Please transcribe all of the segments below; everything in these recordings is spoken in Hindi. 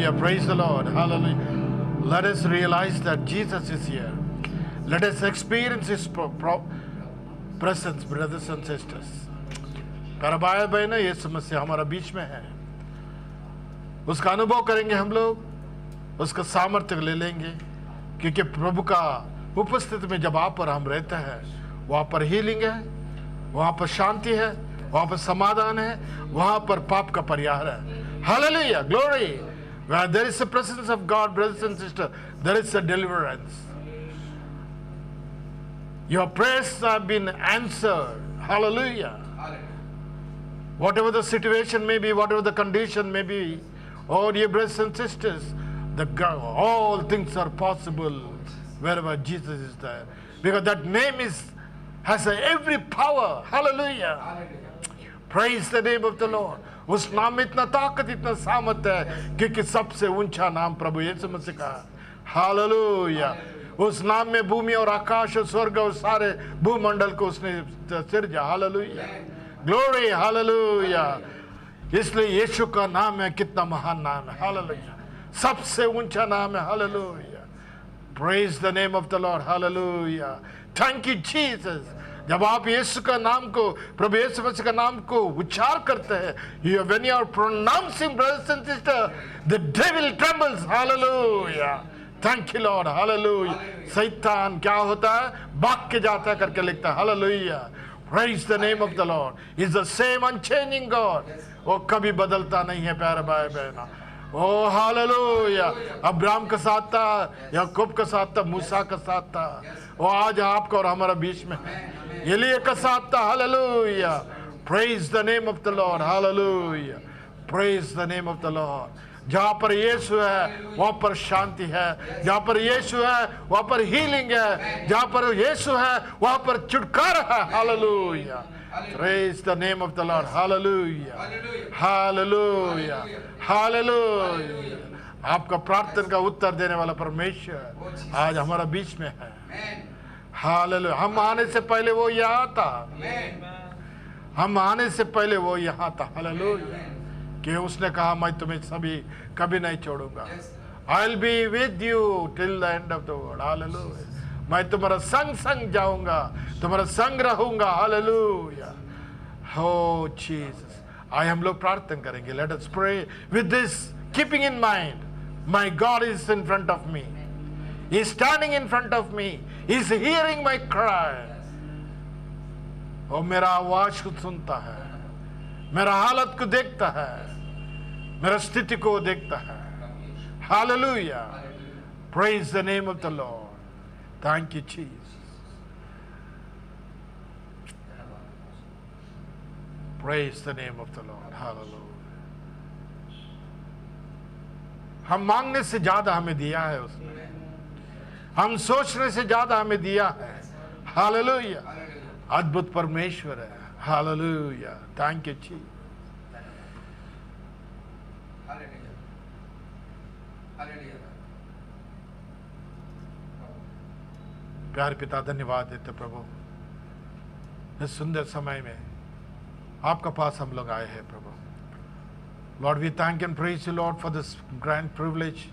Hallelujah. Praise the Lord. Hallelujah. Let us realize that Jesus is here. Let us experience His presence, brothers and sisters. प्यारे भाई बहनों, ये समस्या हमारा बीच में है, उसका अनुभव करेंगे हम लोग, उसका सामर्थ्य ले लेंगे, क्योंकि प्रभु का उपस्थिति में जब आप और हम रहते हैं, वहाँ पर हीलिंग है, वहाँ पर शांति है, वहाँ पर समाधान है, वहाँ पर पाप का परिहार है. Hallelujah, glory. Where there is the presence of God, brothers and sisters, there is a deliverance. Your prayers have been answered. Hallelujah. Whatever the situation may be, whatever the condition may be, oh dear brothers and sisters, all things are possible wherever Jesus is there. Because that name has every power. Hallelujah. Praise the name of the Lord. उस नाम में इतना ताकत, इतना सामर्थ है, क्योंकि सबसे ऊंचा नाम प्रभु यीशु मसीह का. हालेलुया. उस नाम में भूमि और आकाश और स्वर्ग और सारे भूमंडल को उसने सिरजा. हालेलुया. ग्लोरी. हालेलुया. इसलिए यीशु का नाम है, कितना महान नाम है. हालेलुया. सबसे ऊंचा नाम है. Hallelujah. Praise the name of the Lord. Hallelujah. Thank you Jesus. जब आप यीशु का नाम को, प्रभु यीशु मसीह का नाम को उच्चार करते हैं, when you are pronouncing, brothers and sisters, the devil trembles. Hallelujah. Thank you Lord. Hallelujah. शैतान क्या होता है, भाग के जाता है करके लिखता है. Hallelujah. Praise the name of the Lord. He's the same unchanging God. वो कभी बदलता नहीं है प्यारे भाई बहना. ओ हालेलुया. अब्राहम का साथ था, याकूब का साथ था, मूसा का साथ था, वो आज आपका और हमारा बीच में है. एलिया का साथ था. Hallelujah. Praise the name of the Lord. Hallelujah. Praise the name of the Lord. जहाँ पर यीशु है वहाँ पर शांति है, जहाँ पर यीशु है वहाँ पर हीलिंग है, जहाँ पर यीशु है वहाँ पर छुटकारा है. Hallelujah. Praise the name of the Lord. Hallelujah. Hallelujah. Hallelujah. आपका प्रार्थना का उत्तर देने वाला परमेश्वर आज हमारा बीच में है. हालेलुया. हम आने से पहले वो यहाँ था. हम आने से पहले वो यहाँ था. हालेलुया. कि उसने कहा मैं तुम्हें सभी कभी नहीं छोड़ूंगा. I'll be with you till the end of the world. Hallelujah. मैं तुम्हारा संग संग जाऊंगा, तुम्हारा संग रहूंगा. हालेलुया. हो जीसस. आइए हम लोग प्रार्थना करेंगे. Let us pray with this keeping in mind, my God is in front of me. He is standing in front of me. He is hearing my cry. वो मेरा आवाज को सुनता है, मेरा हालत को देखता है, मेरा स्थिति को देखता है. Hallelujah. Praise the name of the Lord. Thank you Jesus. Praise the name of the Lord. Hallelujah. हम मांगने से ज्यादा हमें दिया है उसने, हम सोचने से ज्यादा हमें दिया है. हालेलुया. अद्भुत परमेश्वर है. हालेलुया. थैंक यू जी. प्यार पिता धन्यवाद देते प्रभु, इस सुंदर समय में आपका पास हम लोग आए हैं प्रभु. Lord, we thank and praise you, Lord, for this grand privilege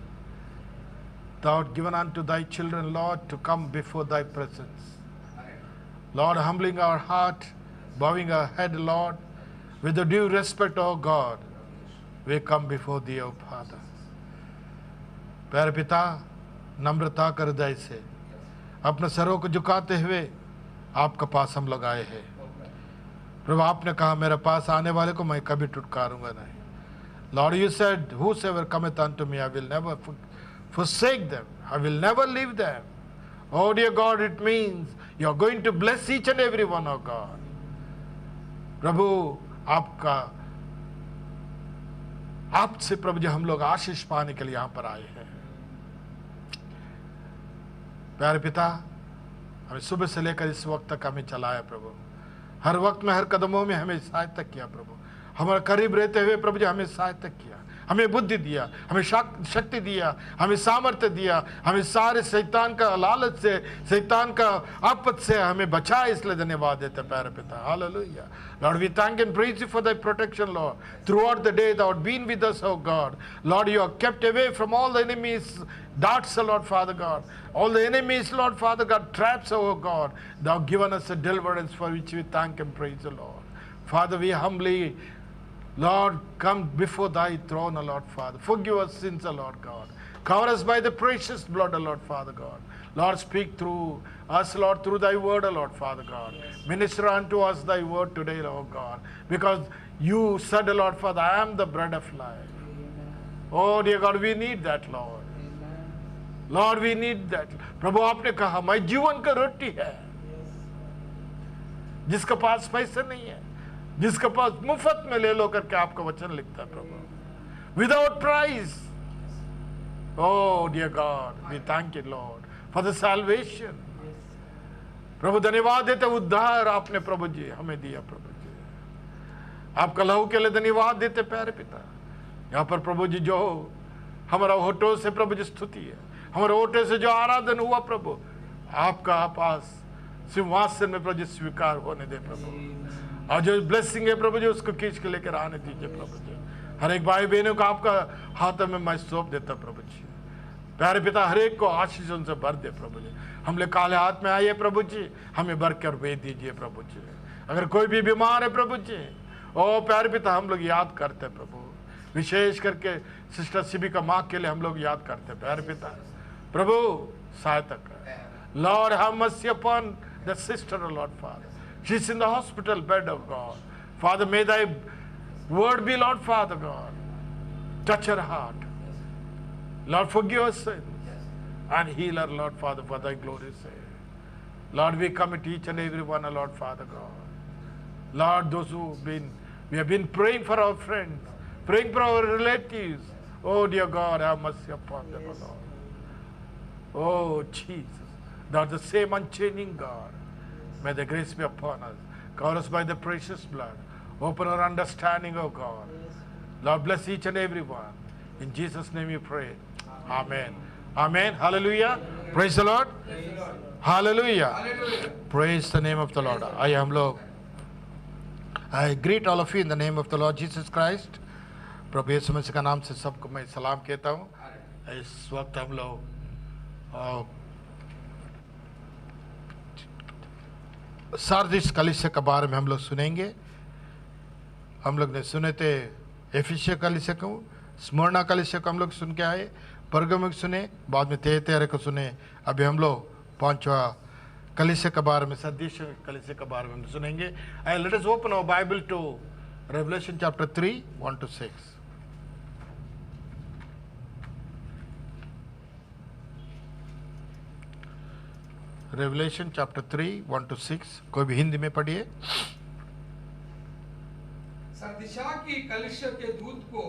thou art given unto thy children, Lord, to come before thy presence. Lord, humbling our heart, bowing our head, Lord, with the due respect, O God, we come before thee, O Father. प्यारे पिता, नम्रता कर हृदय से अपने सरों को झुकाते हुए आपके पास हम लोग आए हैं प्रभु. आपने कहा मेरे पास आने वाले को मैं कभी टुटकारूंगा नहीं. Lord, you said, whosoever cometh unto me, I will never forsake them. I will never leave them. Oh dear God, it means you are going to bless each and every one, oh God. प्रभु आपका, आपसे प्रभु जी हम लोग आशीष पाने के लिए यहाँ पर आए हैं. प्यारे पिता, हमें सुबह से लेकर इस वक्त तक हमें चलाया प्रभु. हर वक्त में, हर कदमों में हमें सहायता किया प्रभु. हमारे करीब रहते हुए प्रभु जी हमें सहायता किया. हमें बुद्धि दिया, हमें शक्ति दिया, हमें सामर्थ्य दिया, हमें सारे शैतान का लालच से, शैतान का आपत से हमें बचाया, इसलिए धन्यवाद देते प्यारे पिता। Hallelujah. Lord, we thank and praise you for thy protection, Lord. Throughout the day, thou hast been with us, oh God. Lord, you have kept away from all the enemies' darts, oh Lord, Father God. All the enemies, Lord, Father God, traps, oh God. Thou hast given us a deliverance for which we thank and praise the Lord. Father, we humbly, Lord, come before thy throne, O Lord, Father. Forgive us sins, O Lord God. Cover us by the precious blood, O Lord, Father God. Lord, speak through us, Lord, through thy word, O Lord, Father God. Minister unto us thy word today, O God. Because you said, O Lord, Father, I am the bread of life. Oh, dear God, we need that, Lord. Lord, we need that. प्रभु आपने कहा मैं जीवन का रोटी है, जिसके पास पैसे नहीं है, जिसके पास मुफ्त में ले लो करके आपका वचन लिखता है प्रभु, without price. Oh dear God, we thank you Lord for the salvation. प्रभु धन्यवाद देते उद्धार आपने प्रभु जी हमें दिया प्रभु जी, आपका लहू के लिए धन्यवाद देते प्यारे पिता। यहाँ पर प्रभु जी जो हमारा होठों से प्रभु जी स्तुति है, हमारे होठों से जो आराधन हुआ प्रभु, आपका पास सिंहासन में प्रभु जी स्वीकार होने दे प्रभु। और जो ब्लेसिंग है प्रभु जी उसको खींच के लेकर आने दीजिए प्रभु जी। हर एक भाई बहनों को आपका हाथों में मैं सौंप देता प्रभु जी। प्यारे पिता हर एक को आशीषों से भर दे प्रभु जी। हम लोग काले हाथ में आइए प्रभु जी, हमें भर कर भेज दीजिए प्रभु जी। अगर कोई भी बीमार है प्रभु जी, ओ प्यारे पिता हम लोग याद करते प्रभु, विशेष करके सिस्टर शिबी का माँ के लिए हम लोग याद करते प्यारे पिता। प्रभु सहायता कर Lord, have mercy upon the sister Lord father, she is in the hospital bed of God father, may thy word be Lord Father God, touch her heart, Lord forgive her sins and heal her Lord Father for thy glory's sake. Lord, we commit each and every one, Lord Father God. Lord, those we have been praying for our friends, praying for our relatives. Oh dear God, have mercy upon them, Lord. Oh Jesus, thou art the same unchanging God. May the grace be upon us. Cover us by the precious blood. Open our understanding, oh God. Lord, bless each and every one. In Jesus' name we pray. Amen. Amen. Hallelujah. Praise the Lord. Hallelujah. Praise the name of the Lord. I greet all of you in the name of the Lord Jesus Christ. प्रभु यीशु मसीह का नाम से सबको मैं सलाम कहता हूँ। इस वक्त हम लोग सार्दिस कलीसिया के बारे में हम लोग सुनेंगे। हम लोग ने सुने थे एफिसिया कलीसिया को, स्मरणा कलीसिया को हम लोग सुन के आए, परगमुक सुने, बाद में तेरे को सुने। अभी हम लोग पांचवा कलीसिया के बारे में, सदृश कलीसिया के बारे में सुनेंगे। Let us open our Bible to Revelation chapter 3 1 to 6। Revelation chapter 3 1 to 6। कोई भी हिंदी में पढ़िए। सरदिशा की कलीसिया के दूत को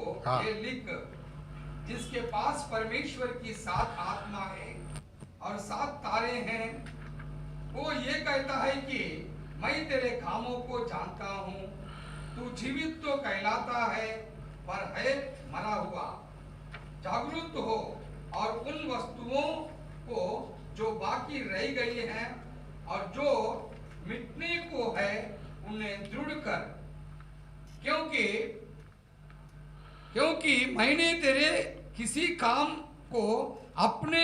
ये लिख, जिसके पास परमेश्वर की 7 आत्मा है और 7 तारे हैं, वो ये कहता है कि मैं तेरे कामों को जानता हूँ, तू जीवित तो कहलाता है पर है मरा हुआ। जागरूक हो और उन वस्तुओं को जो बाकी रह गई हैं और जो मिटने को है उन्हें दृढ़ कर, क्योंकि मैंने तेरे किसी काम को अपने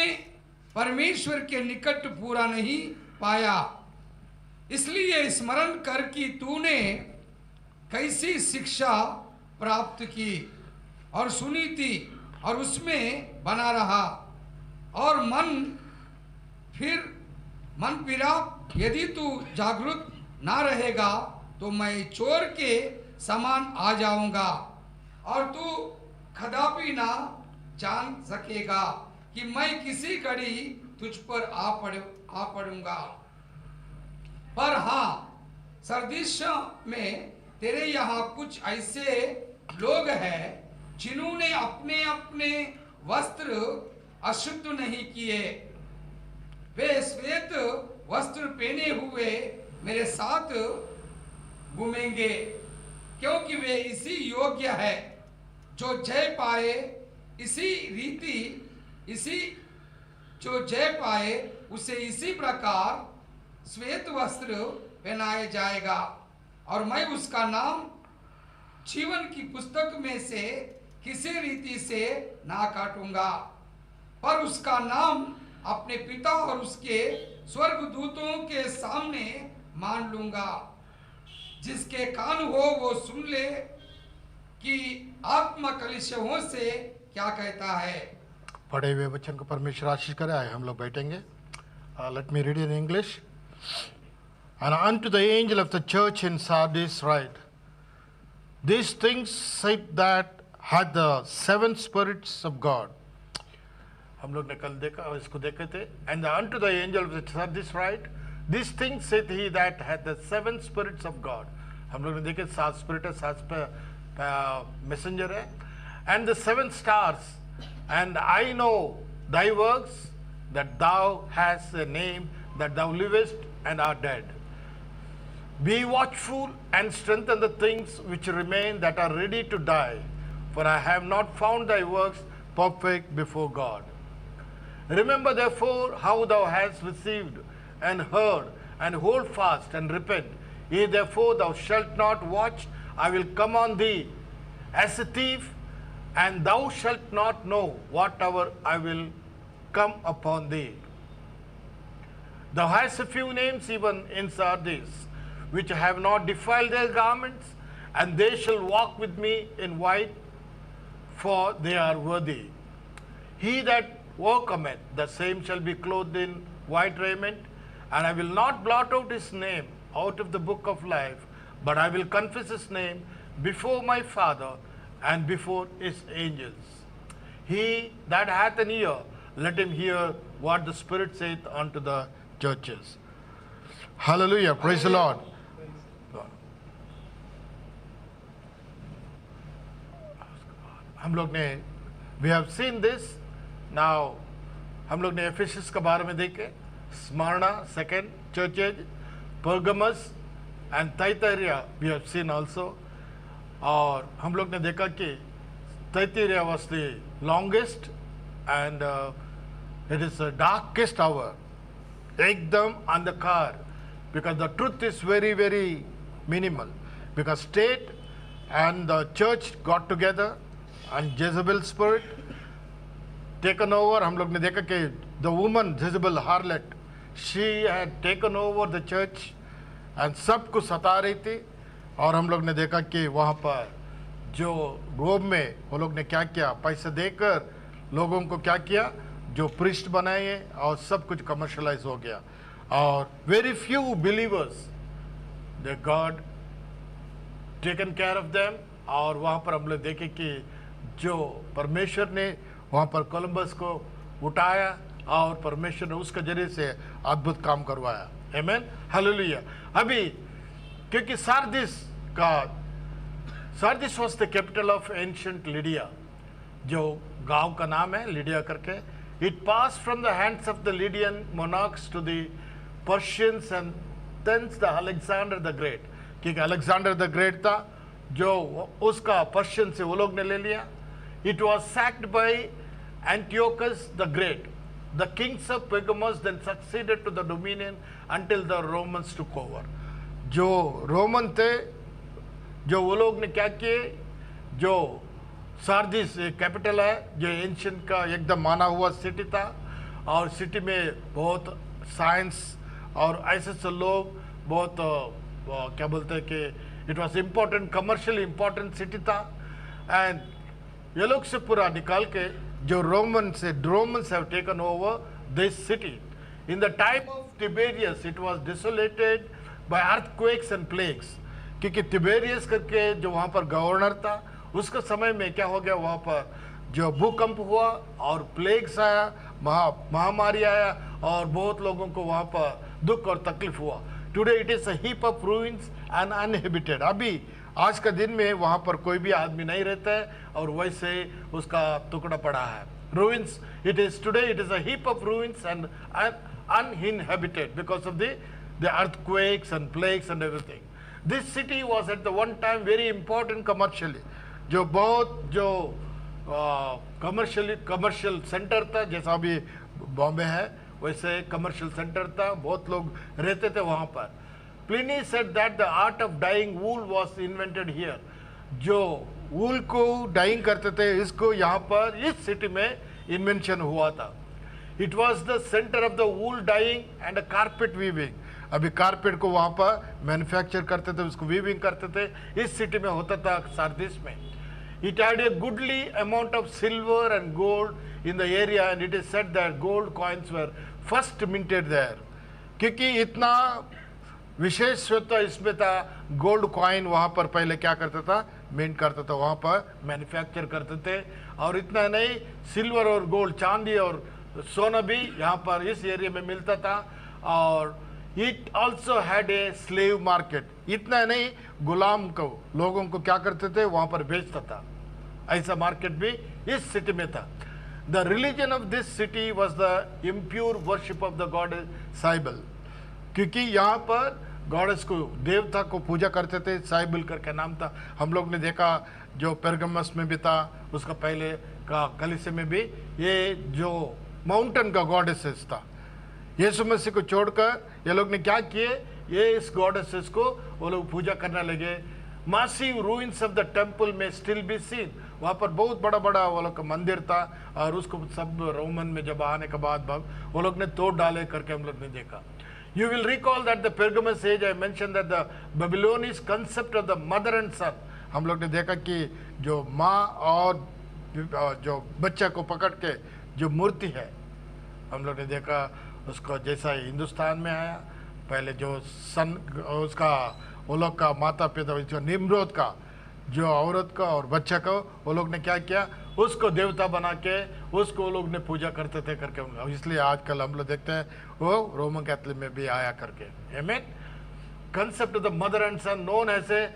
परमेश्वर के निकट पूरा नहीं पाया, इसलिए स्मरण कर कि तूने कैसी शिक्षा प्राप्त की और सुनी थी और उसमें बना रहा, और मन फिरा यदि तू जागरूक ना रहेगा तो मैं चोर के समान आ जाऊंगा और तू कदापि ना जान सकेगा कि मैं किसी घड़ी तुझ पर आ पड़ूंगा। पर हाँ, सरदिश में तेरे यहाँ कुछ ऐसे लोग हैं जिन्होंने अपने अपने वस्त्र अशुद्ध नहीं किए, वे श्वेत वस्त्र पहने हुए मेरे साथ घूमेंगे, क्योंकि वे इसी योग्य है। जो जय पाए इसी रीति इसी जो जय पाए उसे इसी प्रकार श्वेत वस्त्र पहनाया जाएगा और मैं उसका नाम जीवन की पुस्तक में से किसी रीति से ना काटूंगा, पर उसका नाम अपने पिता और उसके स्वर्गदूतों के सामने मान लूंगा। जिसके कान हो वो सुन ले कि आत्मा कलीसियाओं से क्या कहता है। पढ़े हुए वचन को परमेश्वर आशीष करे। आए हम लोग बैठेंगे। Let me read in English. And unto the angel of the church in Sardis write, these things said that had the seven spirits of God. हम लोग ने कल देखा इसको देखे थे. And unto the angel of the Sardis write, these things said he that had the seven spirits of God. हम लोग ने देखे 7 स्पिरिट है, 7 मैसेंजर है. And the 7 stars, and I know thy works, that thou hast a name, that thou livest and art dead. Be watchful and strengthen the things which remain that are ready to die, for I have not found thy works perfect before God. Remember therefore how thou hast received and heard, and hold fast and repent. If therefore thou shalt not watch, I will come on thee as a thief, and thou shalt not know what hour I will come upon thee. Thou hast a few names even in Sardis, which have not defiled their garments, and they shall walk with me in white, for they are worthy. He that overcometh, the same shall be clothed in white raiment, and I will not blot out his name out of the book of life, but I will confess his name before my Father and before his angels. He that hath an ear, let him hear what the Spirit saith unto the churches. Hallelujah. Praise the Lord. हम लोग ने we have seen this. Now हम लोग ने एफेसस के बारे में देखे, Smyrna second churches, Pergamos and Thyatira we have seen also. और हम लोग ने देखा कि तैतैरिया was the longest and it is the darkest hour, एकदम अंधकार, because the truth is very very minimal, because state and the church got together and Jezebel spirit taken over. हम लोग ने देखा कि the woman Jezebel harlot, she had taken over the church and सब कुछ सता रही थी. और हम लोग ने देखा कि वहाँ पर जो रोम में वो लोग ने क्या किया, पैसे देकर लोगों को क्या किया, जो प्रिस्ट बनाए और सब कुछ कमर्शलाइज हो गया. और very few believers the God taken care of them. और वहाँ पर हम लोग देखे कि जो परमेश्वर ने वहाँ पर कोलंबस को उठाया और परमेश्वर ने उसके जरिए से अद्भुत काम करवाया. आमीन, हालेलुया. अभी क्योंकि Sardis was the capital of ancient Lydia, जो गांव का नाम है लिडिया करके. It pass from the hands of the Lydian monarchs to the Persians and thence the Alexander the Great. क्योंकि अलेक्जेंडर द ग्रेट था जो उसका पर्शियन से वो लोग ने ले लिया. It was sacked by Antiochus the Great. The kings of Pergamos then succeeded to the dominion until the Romans took over. जो रोमन थे, जो वो लोग ने क्या किए, जो सारदिस कैपिटल है, जो एंशिएंट का एकदम माना हुआ सिटी था, और सिटी में बहुत साइंस और ऐसे से लोग बहुत क्या बोलते हैं कि it was important, commercial important city था. एंड ये लोग से पूरा निकाल के जो Romans have taken over this city. In the time of Tiberius it was desolated by earthquakes and plagues. क्योंकि टिबेरियस करके जो वहाँ पर गवर्नर था, उसके समय में क्या हो गया, वहाँ पर जो भूकंप हुआ और प्लेग्स आया, महामारी आया और बहुत लोगों को वहाँ पर दुख और तकलीफ हुआ. Today it is a heap of ruins and uninhabited. अभी आज का दिन में वहाँ पर कोई भी आदमी नहीं रहता है और वैसे उसका टुकड़ा पड़ा है. Ruins, it is today it is a heap of ruins and uninhabited because of the earthquakes and plagues and everything. This city was at the one time very important commercially. जो बहुत जो कमर्शियल सेंटर था, जैसा अभी बॉम्बे है वैसे कमर्शियल सेंटर था, बहुत लोग रहते थे वहाँ पर। Pliny said that the art of dyeing wool was invented here. जो वूल को डाइंग करते थे, इसको यहाँ पर इस सिटी में इन्वेंशन हुआ था। It was the centre of the wool dyeing and carpet weaving. अभी कारपेट को वहाँ पर मैन्युफैक्चर करते थे, उसको वीविंग करते थे, इस सिटी में होता था सारदिस में। It had a goodly amount of silver and gold in the area, and it is said that gold coins were first minted there. क्योंकि इतना विशेषत्व इसमें था, गोल्ड कॉइन वहाँ पर पहले क्या करता था, मिंट करता था, वहाँ पर मैन्युफैक्चर करते थे। और इतना नहीं, सिल्वर और गोल्ड, चांदी और सोना भी यहाँ पर इस एरिया में मिलता था। और it also had a slave market. इतना नहीं, गुलाम को लोगों को क्या करते थे, वहाँ पर बेचता था। ऐसा मार्केट भी इस सिटी में था। The religion of this city was the impure worship of the God Cyble. क्योंकि यहाँ पर गॉडेस को, देवता को पूजा करते थे, साइबल करके नाम था। हम लोग ने देखा जो पेरगमस में भी था, उसका पहले का कलीसिया में भी, ये जो माउंटेन का गॉडेसेस था। यीशु मसीह को छोड़कर ये लोग ने क्या किए, ये इस गॉडेसेस को वो लोग पूजा करने लगे। Massive ruins of the temple में स्टिल बी सीन। वहाँ पर बहुत बड़ा बड़ा वो लोग का मंदिर था, और उसको सब रोमन में जब आने के बाद वो लोग ने तोड़ डाले करके हम लोग ने देखा। You will recall that the Pergamus age I mentioned that the Babylonian concept of the mother and son, हम लोग ने देखा कि जो माँ और जो बच्चा को पकड़ के जो मूर्ति है, हम लोग ने देखा उसको जैसा हिंदुस्तान में आया। पहले जो सन उसका वो लोग का माता पिता, जो निम्रोद का जो औरत का और बच्चा को वो लोग ने क्या किया, उसको देवता बना के उसको वो लोग ने पूजा करते थे करके। इसलिए आजकल हम लोग देखते हैं वो रोमन कैथोलिक में भी आया करके। आमीन। Concept of the mother and son known as a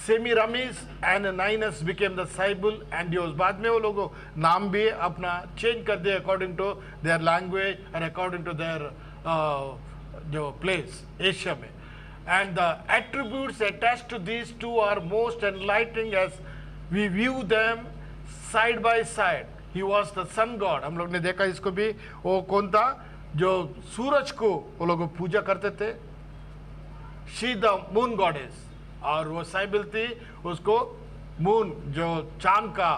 Semiramis and Ninus became the Cybele and Deoius. बाद में वो लोग नाम भी अपना चेंज कर दिए according to their language and according to their जो प्लेस एशिया में। And the attributes attached to these two are most enlightening as we view them side by side. He was the sun god. हम लोग ने देखा इसको भी, वो कौन था, जो सूरज को वो लोग पूजा करते थे। She the moon goddess, और वो साइबल थी, उसको मून जो चांद का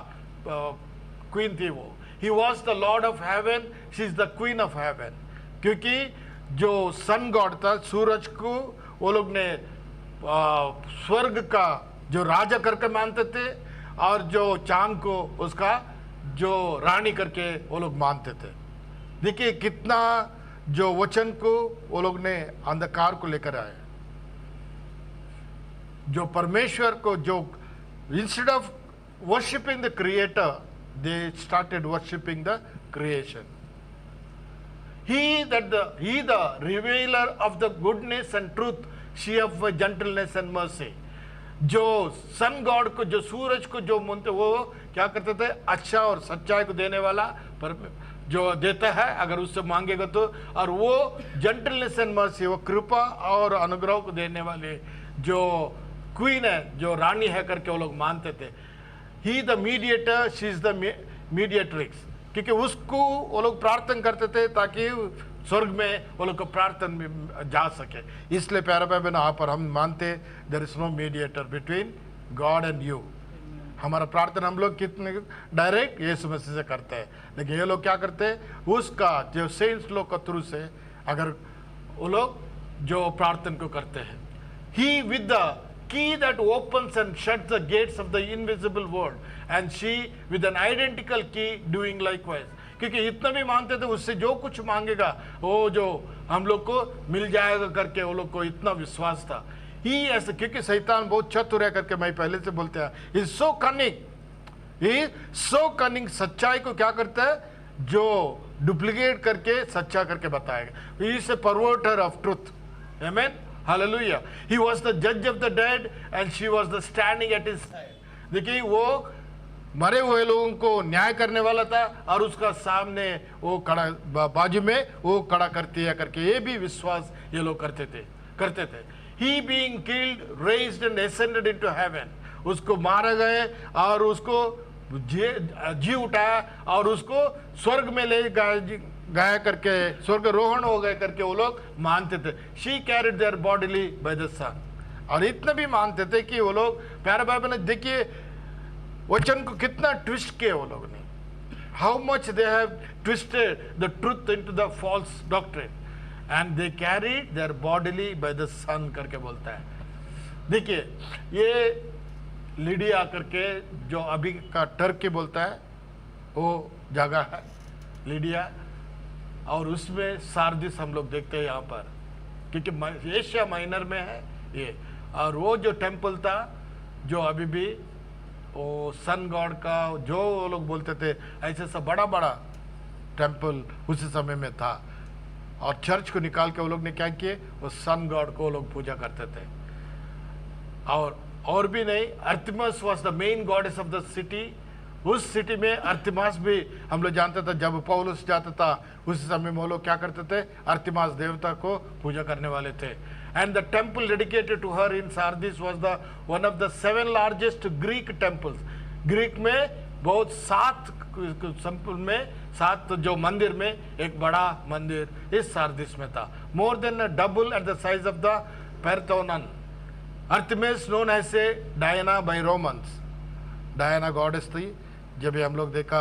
क्वीन थी वो। He was the lord of heaven, she is the queen of heaven. क्योंकि जो सन गॉड था, सूरज को वो लोग ने स्वर्ग का जो राजा करके मानते थे, और जो चांद को उसका जो रानी करके वो लोग मानते थे। देखिए कितना जो वचन को वो लोग ने अंधकार को लेकर आए, जो परमेश्वर को, जो instead of worshipping the creator they started worshipping the creation. He the revealer of the goodness and truth, she of gentleness and mercy. जो सन गॉड को, जो सूरज को जो मानते, वो क्या करते थे, अच्छा और सच्चाई को देने वाला पर जो देता है अगर उससे मांगेगा तो। और वो जेंटलनेस एंड मर्सी, वो कृपा और अनुग्रह को देने वाले जो क्वीन है, जो रानी है करके वो लोग मानते थे। He the mediator, she is the mediatrix. क्योंकि उसको वो लोग प्रार्थना करते थे ताकि स्वर्ग में वो लोग को प्रार्थना में जा सके। इसलिए प्यारा भाई बहन, यहाँ पर हम मानते there is no mediator between God and you. हमारा प्रार्थना हम लोग कितने डायरेक्ट यीशु मसीह से करते हैं, लेकिन ये लोग क्या करते हैं, उसका जो सेंट्स लोग का थ्रू से अगर वो लोग जो प्रार्थना को करते हैं। He with the key that opens and shuts the gates of the invisible world, and she with an identical key doing likewise. क्योंकि इतना भी मानते थे, उससे जो कुछ मांगेगा वो जो हम लोग को मिल जाएगा करके वो लोग को इतना विश्वास था। ही ऐसे, क्योंकि शैतान बहुत चतुर है करके मैं पहले से बोलते हैं, इज सो कनिंग। सच्चाई को क्या करता है, जो डुप्लीकेट करके सच्चा करके बताएगा। He is a perverter of truth. आमीन। Hallelujah. He was the judge of the dead and she was the standing at his side. देखिए वो मरे हुए लोगों को न्याय करने वाला था और उसका सामने वो खड़ा, बाजू में वो खड़ा करती है करके ये भी विश्वास ये लोग करते थे। He being killed, raised and ascended into heaven. उसको मारे गए और उसको जी उठाया और उसको स्वर्ग में ले गया करके स्वर्गरोहण हो गए करके वो लोग मानते थे। She carried their bodily by the sun. और इतना भी मानते थे कि वो लोग, प्यारे बाइबल ने देखिए वचन को कितना ट्विस्ट किए वो लोग ने, how much they have twisted the truth into the false doctrine and they carried their bodily by the sun करके बोलता है। देखिए ये लीडिया करके जो अभी का टर्की बोलता है वो जगह है लीडिया, और उसमें सार्दिस हम लोग देखते हैं यहाँ पर, क्योंकि एशिया माइनर में है ये। और वो जो टेम्पल था जो अभी भी वो सन गॉड का जो वो लोग बोलते थे, ऐसे सब बड़ा बड़ा टेम्पल उसी समय में था। और चर्च को निकाल के वो लोग ने क्या किए, वो सन गॉड को वो लोग पूजा करते थे। और भी नहीं, Artemis was the main goddess of the city. उस सिटी में अर्तिमास भी हम लोग जानते थे। जब पौलुस जाता था उस समय में वो लोग क्या करते थे, अर्तिमास देवता को पूजा करने वाले थे। And the temple dedicated to her in Sardis was the one of the 7 largest Greek temples. Greek में बहुत 7 में 7 जो मंदिर में एक बड़ा मंदिर इस सार्दिस में था। More than double at the size of the Parthenon. Artemis known as a Diana by Romans. Diana goddess थी। जब भी हम लोग देखा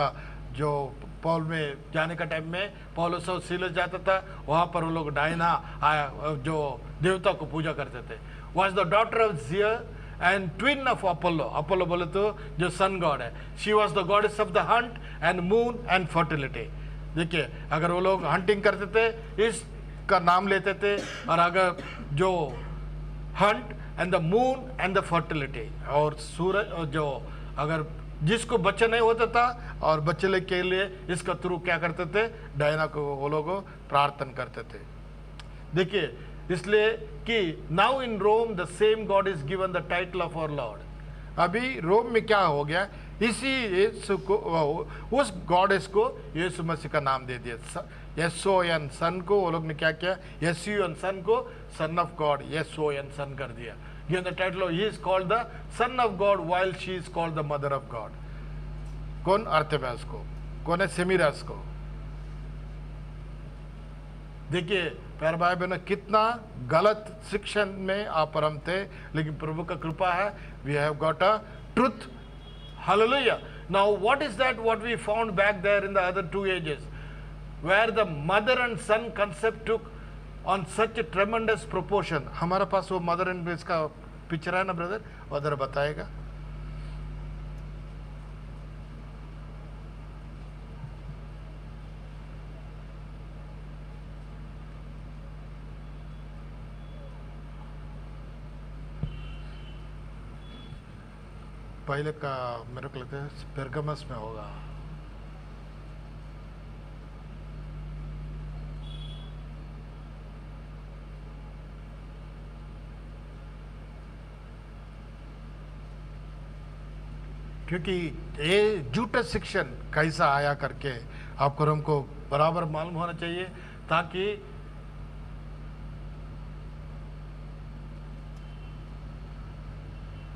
जो पॉल में जाने का टाइम में पौलुस और सीलस जाता था, वहाँ पर वो लोग डायना जो देवता को पूजा करते थे। वॉज द डॉटर ऑफ जियर and twin of Apollo. Apollo बोले तो जो सन गॉड है। She was the goddess of the Hunt and moon and fertility. देखिए अगर वो लोग हंटिंग करते थे इसका नाम लेते थे, और अगर जो Hunt and the moon and the fertility, और सूरज जो अगर जिसको बच्चा नहीं होता था और बच्चे के लिए इसका थ्रू क्या करते थे, डायना को वो लोग प्रार्थना करते थे। देखिए इसलिए कि now in Rome the same God is given the title of our Lord. अभी रोम में क्या हो गया, इसी यीशु को, उस गॉडेस को यीशु मसीह का नाम दे दिया। यशोयन सन को वो लोग ने क्या किया, यशुयन सन को सन ऑफ गॉड यशोयन सन कर दिया। Given the title of he is called the son of God while she is called the mother of God। कौन, अर्तेमास को, कौन है, सेमिरास को। देखिए प्यारे भाई बहनों कितना गलत शिक्षण में आप हम थे, लेकिन प्रभु का कृपा है, we have got a truth। Hallelujah। Now what is that what we found back there in the other 2 ages where the mother and son concept took on such a tremendous proportion। हमारे पास वो मदर एंड इसका पिक्चर है ना ब्रदर, उधर बताएगा। पहले का मेरे को लगता है पेरगमस में होगा। क्योंकि ये झूठा शिक्षण कैसा आया करके आपको हमको बराबर मालूम होना चाहिए, ताकि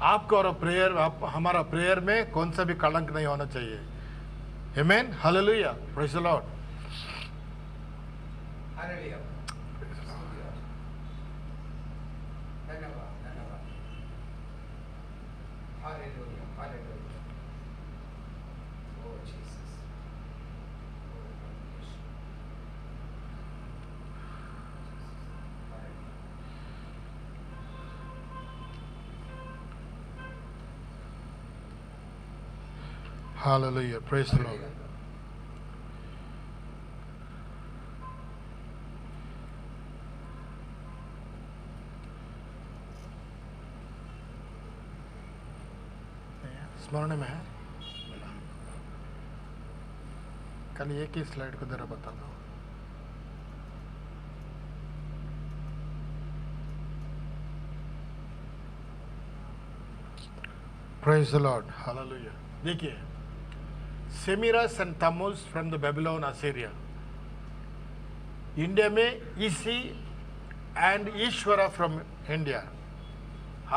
आपको और प्रेयर, आप हमारा प्रेयर में कौन सा भी कलंक नहीं होना चाहिए। आमीन, hallelujah, praise the Lord. Hallelujah. Hallelujah, praise the Lord। स्मरण में है, कल एक ही स्लाइड को जरा बता दो। Praise the Lord, hallelujah। देखिए Semiramis and Tammuz from the Babylon Assyria. India में Isi and Ishwara from India.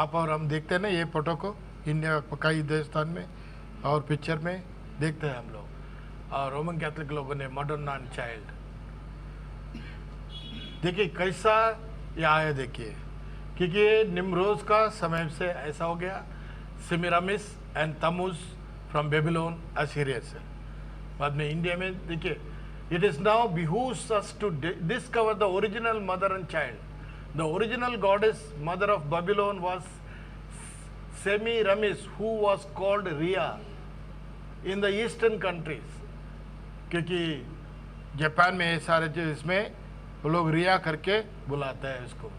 आप और हम देखते हैं ना ये फोटो को, इंडिया कई देवस्थान में और पिक्चर में देखते हैं हम लोग। और रोमन कैथोलिक लोगों ने मडोना एंड चाइल्ड, देखिए कैसा ये आया, देखिए क्योंकि निम्रोज का समय से ऐसा हो गया, सिमिरामिस and Tammuz from Babylon Assyria से। बाद में इंडिया में देखिए, it is now behooves us to discover the original mother and child. The original goddess mother of Babylon was Semiramis, who was called Rhea in the eastern countries. क्योंकि जापान में सारे जो इसमें वो लोग रिया करके बुलाते हैं उसको।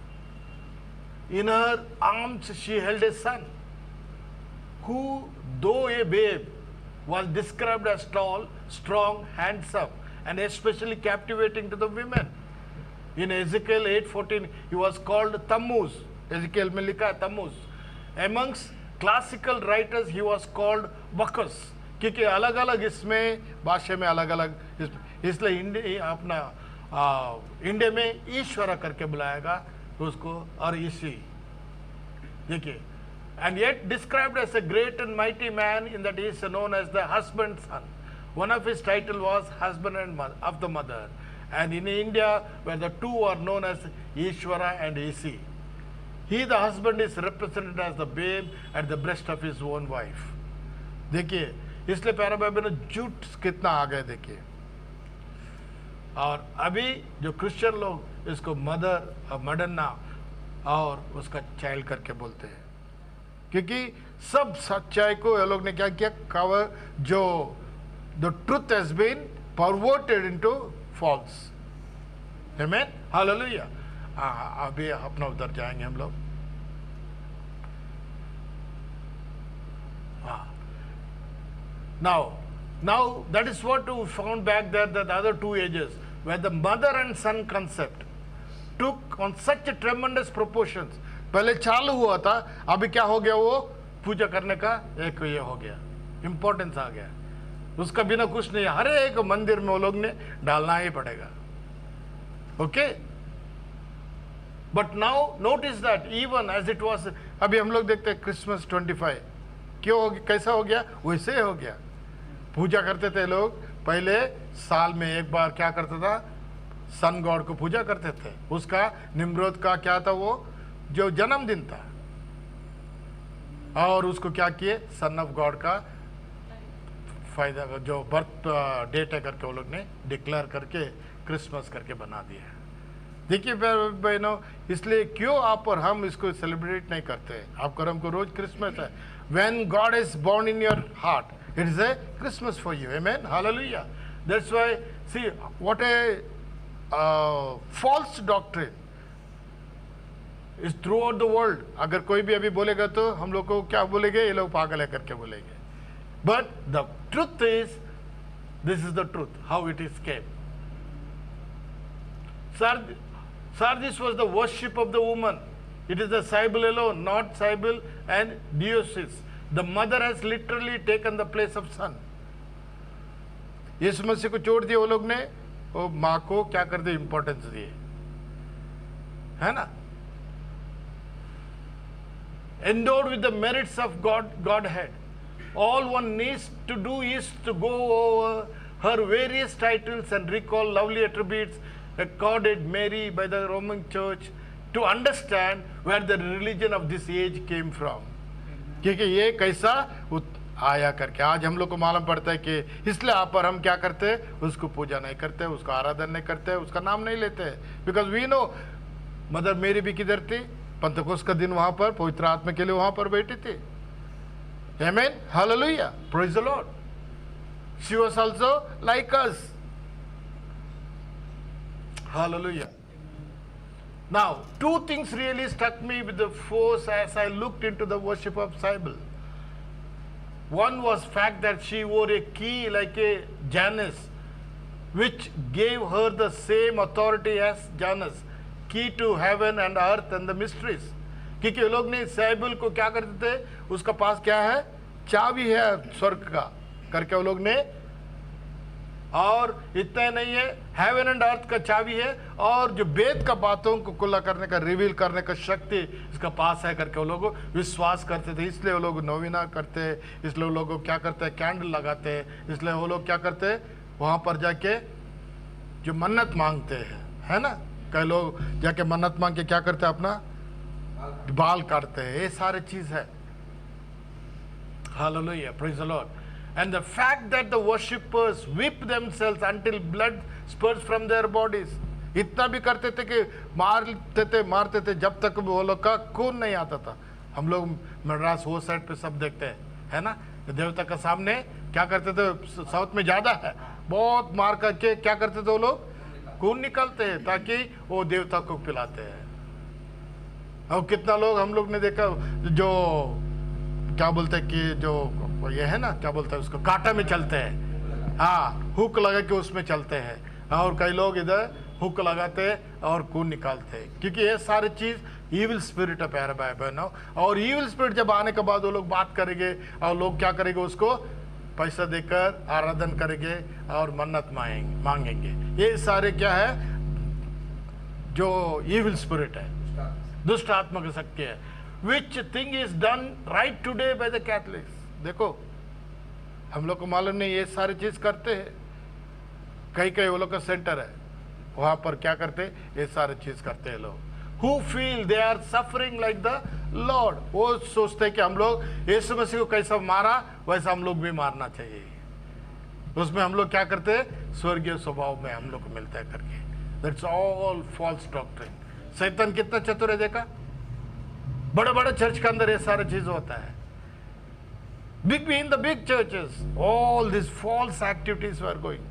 In her arms she held a son, who, though a babe, was described as tall, strong, handsome, and especially captivating to the women. In Ezekiel 8:14, he was called Tammuz. Ezekiel में लिखा है Tammuz. Amongst classical writers, he was called Bacchus. क्योंकि अलग अलग इसमें भाषा में अलग अलग, इसलिए इंडिया में ईश्वरा करके बुलाएगा उसको, और इसी देखिए, and yet described as a great and mighty man in that he is known as the husband son. One of his title was husband and mother, of the mother, and in India where the two are known as Ishvara and Isi. He, the husband, is represented as the babe at the breast of his own wife. देखिए, इसलिए प्यारे भाई बहनों झूठ कितना आ गए देखिए। और अभी जो क्रिश्चियन लोग इसको मदर और मडन्ना और उसका चाइल्ड करके बोलते हैं, क्योंकि सब सच्चाई को ये लोग ने क्या किया, कवर जो the truth has been perverted into false. आमीन, हालेलुया। अभी अपना उधर जाएंगे हम लोग। Now that is what we found back there, that the other two ages where the mother and son concept took on such a tremendous proportions. पहले चालू हुआ था, अभी क्या हो गया, वो पूजा करने का एक ये हो गया, इंपॉर्टेंस आ गया, उसका बिना कुछ नहीं, हर एक मंदिर में वो लोग ने डालना ही पड़ेगा। Okay, but now notice that even as it was, अभी हम लोग देखते हैं क्रिसमस 25 क्यों हो गया, कैसा हो गया, वैसे हो गया। पूजा करते थे लोग पहले, साल में एक बार क्या करता था, सन गॉड को पूजा करते थे, उसका निम्रोद का क्या था, वो जो जन्मदिन था, और उसको क्या किए, सन ऑफ गॉड का फायदा जो बर्थ डेट है करके वो लोग ने डिक्लेयर करके क्रिसमस करके बना दिया। देखिए बहनों, इसलिए क्यों आप और हम इसको सेलिब्रेट नहीं करते। आप और हमको रोज क्रिसमस है। When God is born in your heart, it is a Christmas for you. Amen, hallelujah. That's why, see what a false doctrine is throughout the world. अगर कोई भी अभी बोलेगा तो हम लोग को क्या बोलेंगे, ये लोग पागल है करके बोलेंगे। But the truth is, this is the truth, how it is came. Sardis was the worship of the woman. It is the Cybele alone, not Cybele and Dionysus. The mother has literally taken the place of son. यीशु मसीह को छोड़ दिया वो लोग ने, वो माँ को क्या कर दिया, इंपॉर्टेंस दिए, है ना। Endowed with the merits of Godhead, all one needs to do is to go over her various titles and recall lovely attributes accorded Mary by the Roman Church to understand where the religion of this age came from. क्योंकि ये कैसा आया करके आज हम लोग को मालूम पड़ता है कि इसलिए आप और हम क्या करते हैं, उसको पूजा नहीं करते, उसको आराधना नहीं करते, उसका नाम नहीं लेते, बिकॉज वी नो मदर मेरी भी किधर थी, पंतकोस्त का दिन वहां पर पवित्र आत्मा के लिए वहां पर बैठी थी। आमीन, hallelujah, praise the Lord. She was also like us, hallelujah. Now, two things really struck me with the force as I looked into the worship of Cybele. One was fact that she wore a key like a Janus, which gave her the same authority as Janus, key to heaven and earth and the mysteries. क्योंकि लोग ने साइबल को क्या करते थे, उसका पास क्या है, चाबी है स्वर्ग का करके वो लोग ने और इतना ही नहीं है, हेवन एंड अर्थ का चाबी है, और जो वेद का बातों को खुला करने का, रिवील करने का शक्ति इसका पास है करके वो लोग विश्वास करते थे। इसलिए वो लोग नोविना करते, इसलिए वो लोग क्या करते हैं, कैंडल लगाते हैं। इसलिए वो लोग क्या करते हैं, वहाँ पर जाके जो मन्नत मांगते हैं, है ना। कई लोग जाके मन्नत मांग के क्या करते हैं, अपना बाल काटते हैं। ये सारे चीज है। Hallelujah, praise the Lord. And the fact that the worshippers whip themselves until blood spurts from their bodies, इतना भी करते थे कि मारते थे जब तक वो लोग का खून नहीं आता था। हम लोग मद्रास वो साइड पे सब देखते हैं, है ना। देवता के सामने क्या करते थे, साउथ में ज्यादा है, बहुत मार करके क्या करते थे वो लोग, खून निकालते हैं ताकि वो देवता को पिलाते हैं। और कितना लोग हम लोग ने देखा जो क्या बोलते हैं कि जो ये है ना, क्या बोलते हैं उसको, कांटा में चलते हैं, हाँ, हुक लगा के उसमें चलते हैं। और कई लोग इधर हुक लगाते हैं और खून निकालते हैं, क्योंकि ये सारी चीज ईविल स्पिरिट है प्यारे भाई बहनों। और ईविल स्पिरिट जब आने के बाद वो लोग बात करेंगे और लोग क्या करेंगे, उसको पैसा देकर आराधन करेंगे और मन्नत मांगेंगे। ये सारे क्या है, जो ईविल स्पिरिट है, दुष्ट आत्मा की शक्ति है। Which thing is done right today by the Catholics. देखो हम लोग को मालूम नहीं, ये सारी चीज करते हैं। कई वो लोग का सेंटर है, वहां पर क्या करते, ये सारी चीज करते हैं लोग। Who feel they are suffering like the Lord, वो सोचते हैं कि हम लोग यीशु मसीह को कैसा मारा वैसा हम लोग भी मारना चाहिए। उसमें हम लोग क्या करते हैं, स्वर्गीय स्वभाव में हम लोग को मिलता है करके। That's all false doctrine. शैतान कितना चतुर है, देखा, बड़े बड़े चर्च के अंदर ये सारा चीज होता है। Big in the big churches all this false activities were going.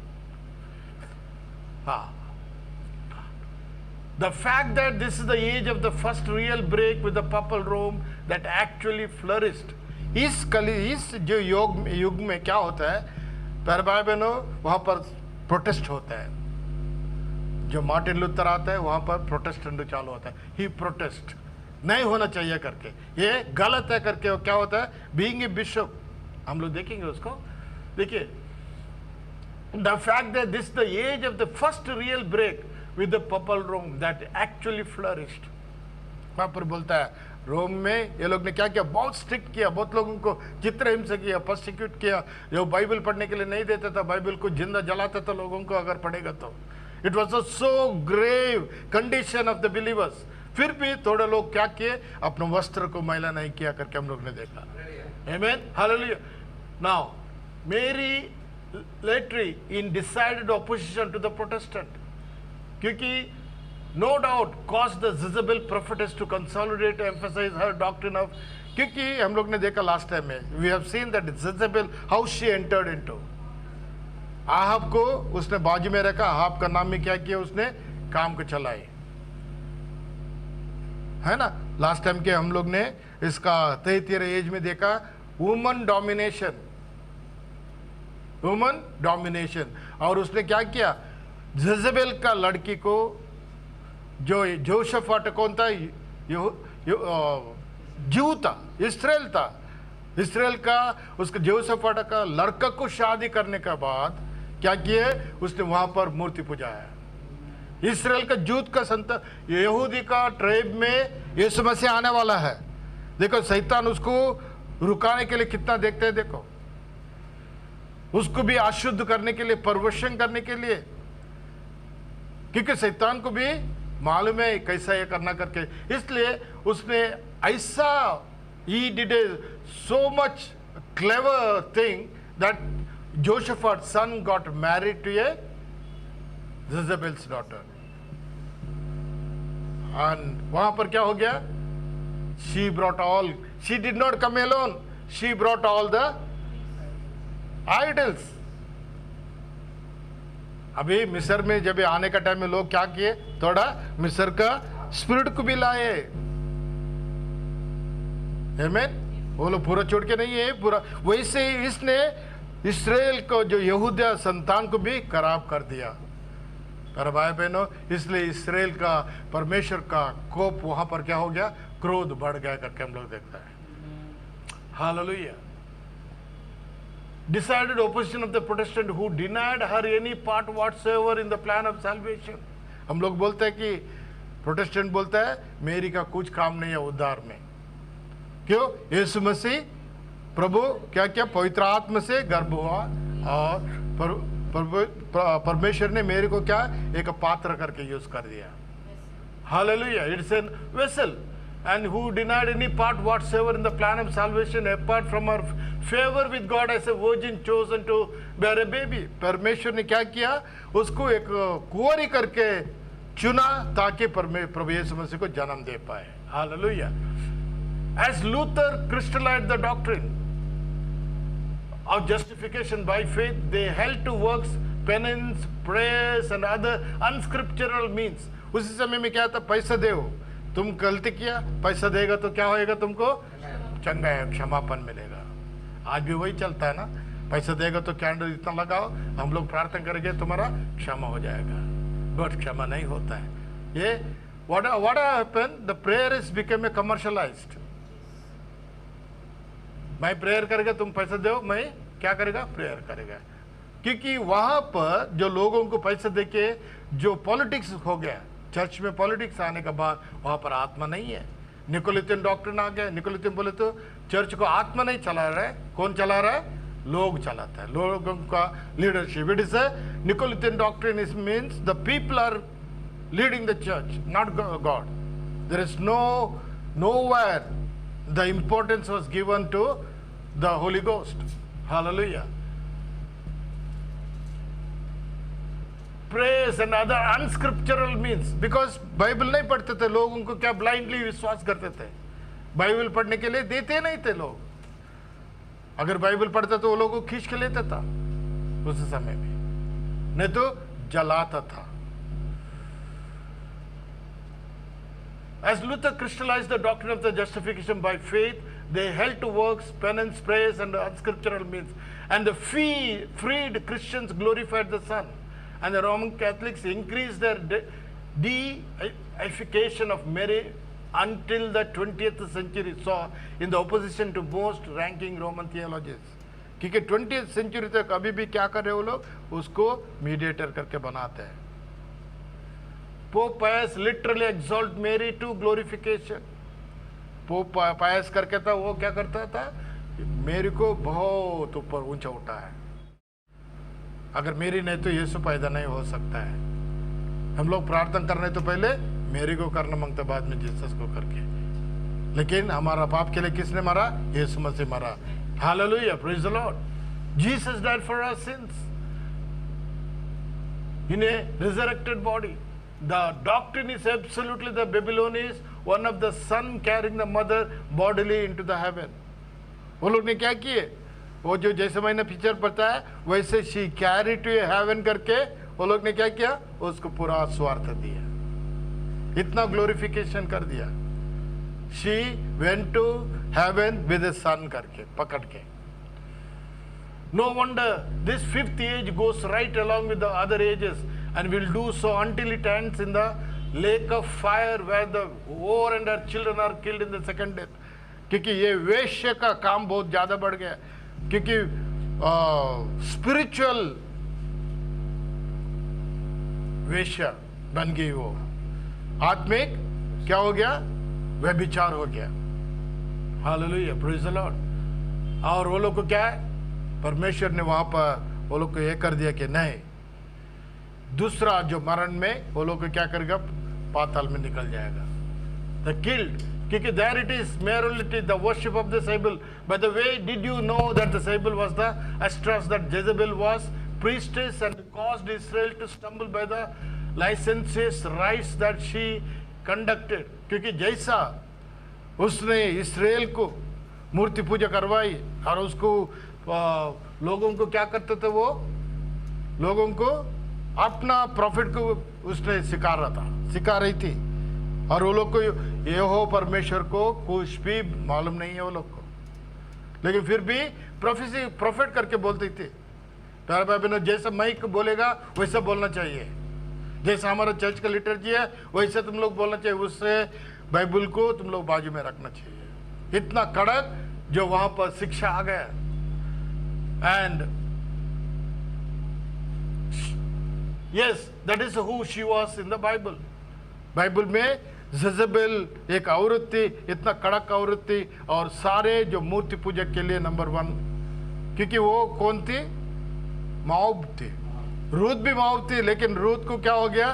The fact that this is the age of the first real break with the Papal Rome that actually flourished. इस जो युग में क्या होता है प्यारे भाई बहनों, वहां पर प्रोटेस्ट होता है। जो मार्टिन लूथर आता है वहां पर प्रोटेस्टेंट चालू होता है। ही प्रोटेस्ट नहीं होना चाहिए करके, ये गलत है करके क्या होता है, बीइंग ए बिशप। हम लोग देखेंगे उसको। देखिए, the fact that this the age of the first real break with the papal Rome that actually flourished. वहाँ पर बोलता है रोम में ये लोग ने क्या किया, बहुत स्ट्रिक्ट किया, बहुत लोगों को चित्रहिंसा किया, पर्सिक्यूट किया। जो बाइबल पढ़ने के लिए नहीं देता था, बाइबल को जिंदा जलाता था लोगों को अगर पढ़ेगा तो। It was a so grave condition of the believers. फिर भी थोड़े लोग क्या किए, अपने वस्त्र को मैला नहीं किया करके हम लोग ने देखा। आमीन, हालेलुया। Now Mariolatry in decided opposition to the Protestant, क्योंकि no doubt cause the Jezebel prophetess to consolidate emphasise her doctrine of, क्योंकि हम लोग ने देखा लास्ट टाइम में, we have seen that Jezebel how she entered into Ahab को, उसने बाजू में रखा। आहाब का नाम में क्या किया, उसने काम को चलाई, है ना। लास्ट टाइम के हम लोग ने इसका 33 एज में देखा, वुमन डोमिनेशन, वुमन डोमिनेशन। और उसने क्या किया, जेजेबेल का लड़की को, जो जोशफाट कौन था, जू था, इस्राएल था, इस्राएल का, उसका जोशफाट का लड़का को शादी करने के बाद क्या किए, उसने वहां पर मूर्ति पूजा है। इस्राएल का जूत का संतान, यहूदी का ट्राइब में यीशु मसीह आने वाला है। देखो शैतान उसको रुकाने के लिए कितना देखते हैं, देखो उसको भी अशुद्ध करने के लिए, परवशन करने के लिए, क्योंकि शैतान को भी मालूम है कैसा ये करना करके। इसलिए उसने ऐसा, he did a so much clever thing that Jehoshaphat son got married to a Jezebel's daughter. And वहां पर क्या हो गया, she brought all, she did not come alone, she brought all the idols. अभी मिस्र में जब आने का टाइम में लोग क्या किए, थोड़ा मिस्र का स्पिरिट को भी लाए। आमीन, वो लोग पूरा छोड़ के नहीं है पूरा। वैसे ही इसने इस्राएल को, जो यहूदा संतान को भी खराब कर दिया। पर भाई बहनों, इसलिए इस्राएल का, परमेश्वर का कोप वहां पर क्या हो गया, क्रोध बढ़ गया करके हम लोग देखते हैं। Hallelujah. decided opposition of the Protestant who denied her any part whatsoever in the plan of salvation. हम लोग बोलते हैं कि प्रोटेस्टेंट बोलता है मेरी का कुछ काम नहीं है उद्धार में। क्यों? यीशु मसीह प्रभु क्या क्या पवित्र आत्मा से गर्भ हुआ और परमेश्वर ने मेरे को क्या एक पात्र करके यूज कर दिया। Hallelujah. It's an vessel and who denied any part whatsoever in the plan of salvation apart from her favor with God as a virgin chosen to bear a baby. परमेश्वर ने क्या किया? उसको एक कुंवारी करके चुना ताकि प्रभु यीशु मसीह को जन्म दे पाए। Hallelujah. As Luther crystallized the doctrine of justification by faith, they held to works, penance, prayers and other unscriptural means. उसी समय में क्या था? पैसा दो, तुम गलती किया, पैसा देगा तो क्या होएगा? तुमको चंगा है, क्षमापन मिलेगा। आज भी वही चलता है ना, पैसा देगा तो कैंडल इतना लगाओ, हम लोग प्रार्थना करेंगे तुम्हारा क्षमा हो जाएगा, बट क्षमा नहीं होता है। ये what happened? The prayer is become a commercialized. मैं प्रेयर करेगा, तुम पैसा दो, मैं क्या करेगा? प्रेयर करेगा। क्योंकि वहां पर जो लोगों को पैसा देके जो पॉलिटिक्स हो गया, चर्च में पॉलिटिक्स आने के बाद वहां पर आत्मा नहीं है। निकोलिथियन डॉक्ट्रिन आ गया। निकोलिथियन बोले तो चर्च को आत्मा नहीं चला रहा है, कौन चला रहा है? लोग चलाता है, लोगों का leadership. It is a Nicolaitan doctrine. It means the people are leading the church, not God. There is nowhere the importance was given to the Holy Ghost. Hallelujah. Prayers and other unscriptural means, because Bible नहीं पढ़ते थे लोग, उनको क्या ब्लाइंडली विश्वास करते थे। बाइबल पढ़ने के लिए देते नहीं थे लोग। अगर बाइबल पढ़ता तो वो लोगों को खींच के लेता था उस समय में, नहीं तो जलाता था। As Luther crystallized the doctrine of the justification by faith, they held to works, penance, prayers, and unscriptural means. And the freed Christians glorified the Son. And the Roman Catholics increased their deification of Mary until the 20th century saw in the opposition to most ranking Roman theologians. क्योंकि 20th century तक अभी भी क्या कर रहे वो लोग? उसको मीडिएटर करके बनाते हैं। Pope Pius literally exalt Mary to glorification. Pope Pius करके था, वो क्या करता था? मेरी को बहुत ऊपर ऊंचा उठा है। अगर मेरी नहीं तो यीशु पैदा नहीं हो सकता है। हम लोग प्रार्थना करने तो पहले मेरी को करना मांगते, बाद में जीसस को करके। लेकिन हमारा पाप के लिए किसने मरा? यीशु मसीह मरा। Hallelujah, praise the Lord. Jesus died for our sins in a resurrected body. The doctrine is absolutely the Babylon is one of the son carrying the mother bodily into the heaven. वो लोग ने क्या किए? वो जो जैसे मैंने पिक्चर पढ़ता है वैसे she carried to heaven करके वो लोग ने क्या किया? उसको पूरा स्वार्थ दिया, इतना ग्लोरिफिकेशन कर दिया। She went to heaven with the son करके पकड़ के। No wonder this fifth age goes right along with the other ages and will do so until it ends in the lake of fire where the whore and her children are killed in the second death. क्योंकि ये वेश्य का काम बहुत ज्यादा बढ़ गया, क्योंकि स्पिरिचुअल वेश्या बन गई, वो आत्मिक क्या हो गया? व्यभिचार हो गया। Hallelujah, praise the Lord. और वो लोग को क्या है? परमेश्वर ने वहां पर वो लोग को ये कर दिया कि नहीं, दूसरा जो मरण में वो लोग को क्या करेगा? पाताल में निकल जाएगा। द किल्ड, क्योंकि there it is morality, the worship of the sable. By the way, did you know that the sable was the estrus that Jezebel was priestess and caused Israel to stumble by the licentious rites that she conducted? क्योंकि जैसा उसने इस्राएल को मूर्ति पूजा करवाई और उसको लोगों को क्या करते थे? वो लोगों को अपना प्रॉफिट को उसने सिखा रही थी, और वो लोग को यहोवा परमेश्वर को कुछ भी मालूम नहीं है वो लोग को, लेकिन फिर भी प्रॉफिट करके बोलती थी। प्यारे भाई बहनों, जैसा माइक बोलेगा वैसा बोलना चाहिए, जैसा हमारा चर्च का लिटर्जी है वैसे तुम लोग बोलना चाहिए, उससे बाइबल को तुम लोग बाजू में रखना चाहिए। इतना कड़क जो वहां पर शिक्षा आ गया, And yes, that is who she was in the Bible. Bible में जजेबेल एक औरत थी, इतना कड़क औरत थी, और सारे जो मूर्ति पूजक के लिए नंबर 1, क्योंकि वो कौन थी? मोआब थी। रूत भी मोआब थी, लेकिन रूत को क्या हो गया?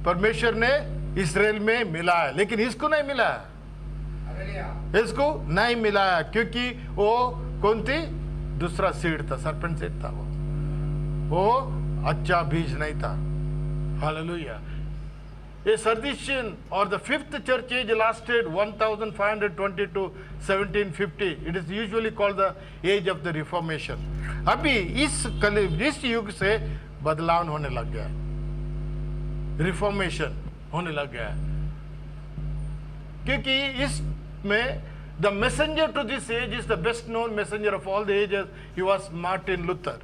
परमेश्वर ने इस्राएल में मिलाया, लेकिन इसको नहीं मिलाया, इसको नहीं मिलाया, क्योंकि वो कौन थी? दूसरा सीड था, सरपेंट सीड था, वो अच्छा बीज नहीं था। Hallelujah. A Sardisian or the 5th church age lasted 1520 to 1750. It is usually called the age of the Reformation. अभी इस युग से बदलाव होने लग गया, रिफॉर्मेशन होने लग गया, क्योंकि इसमें the messenger to this age is the best known messenger of all the ages. He was Martin Luther.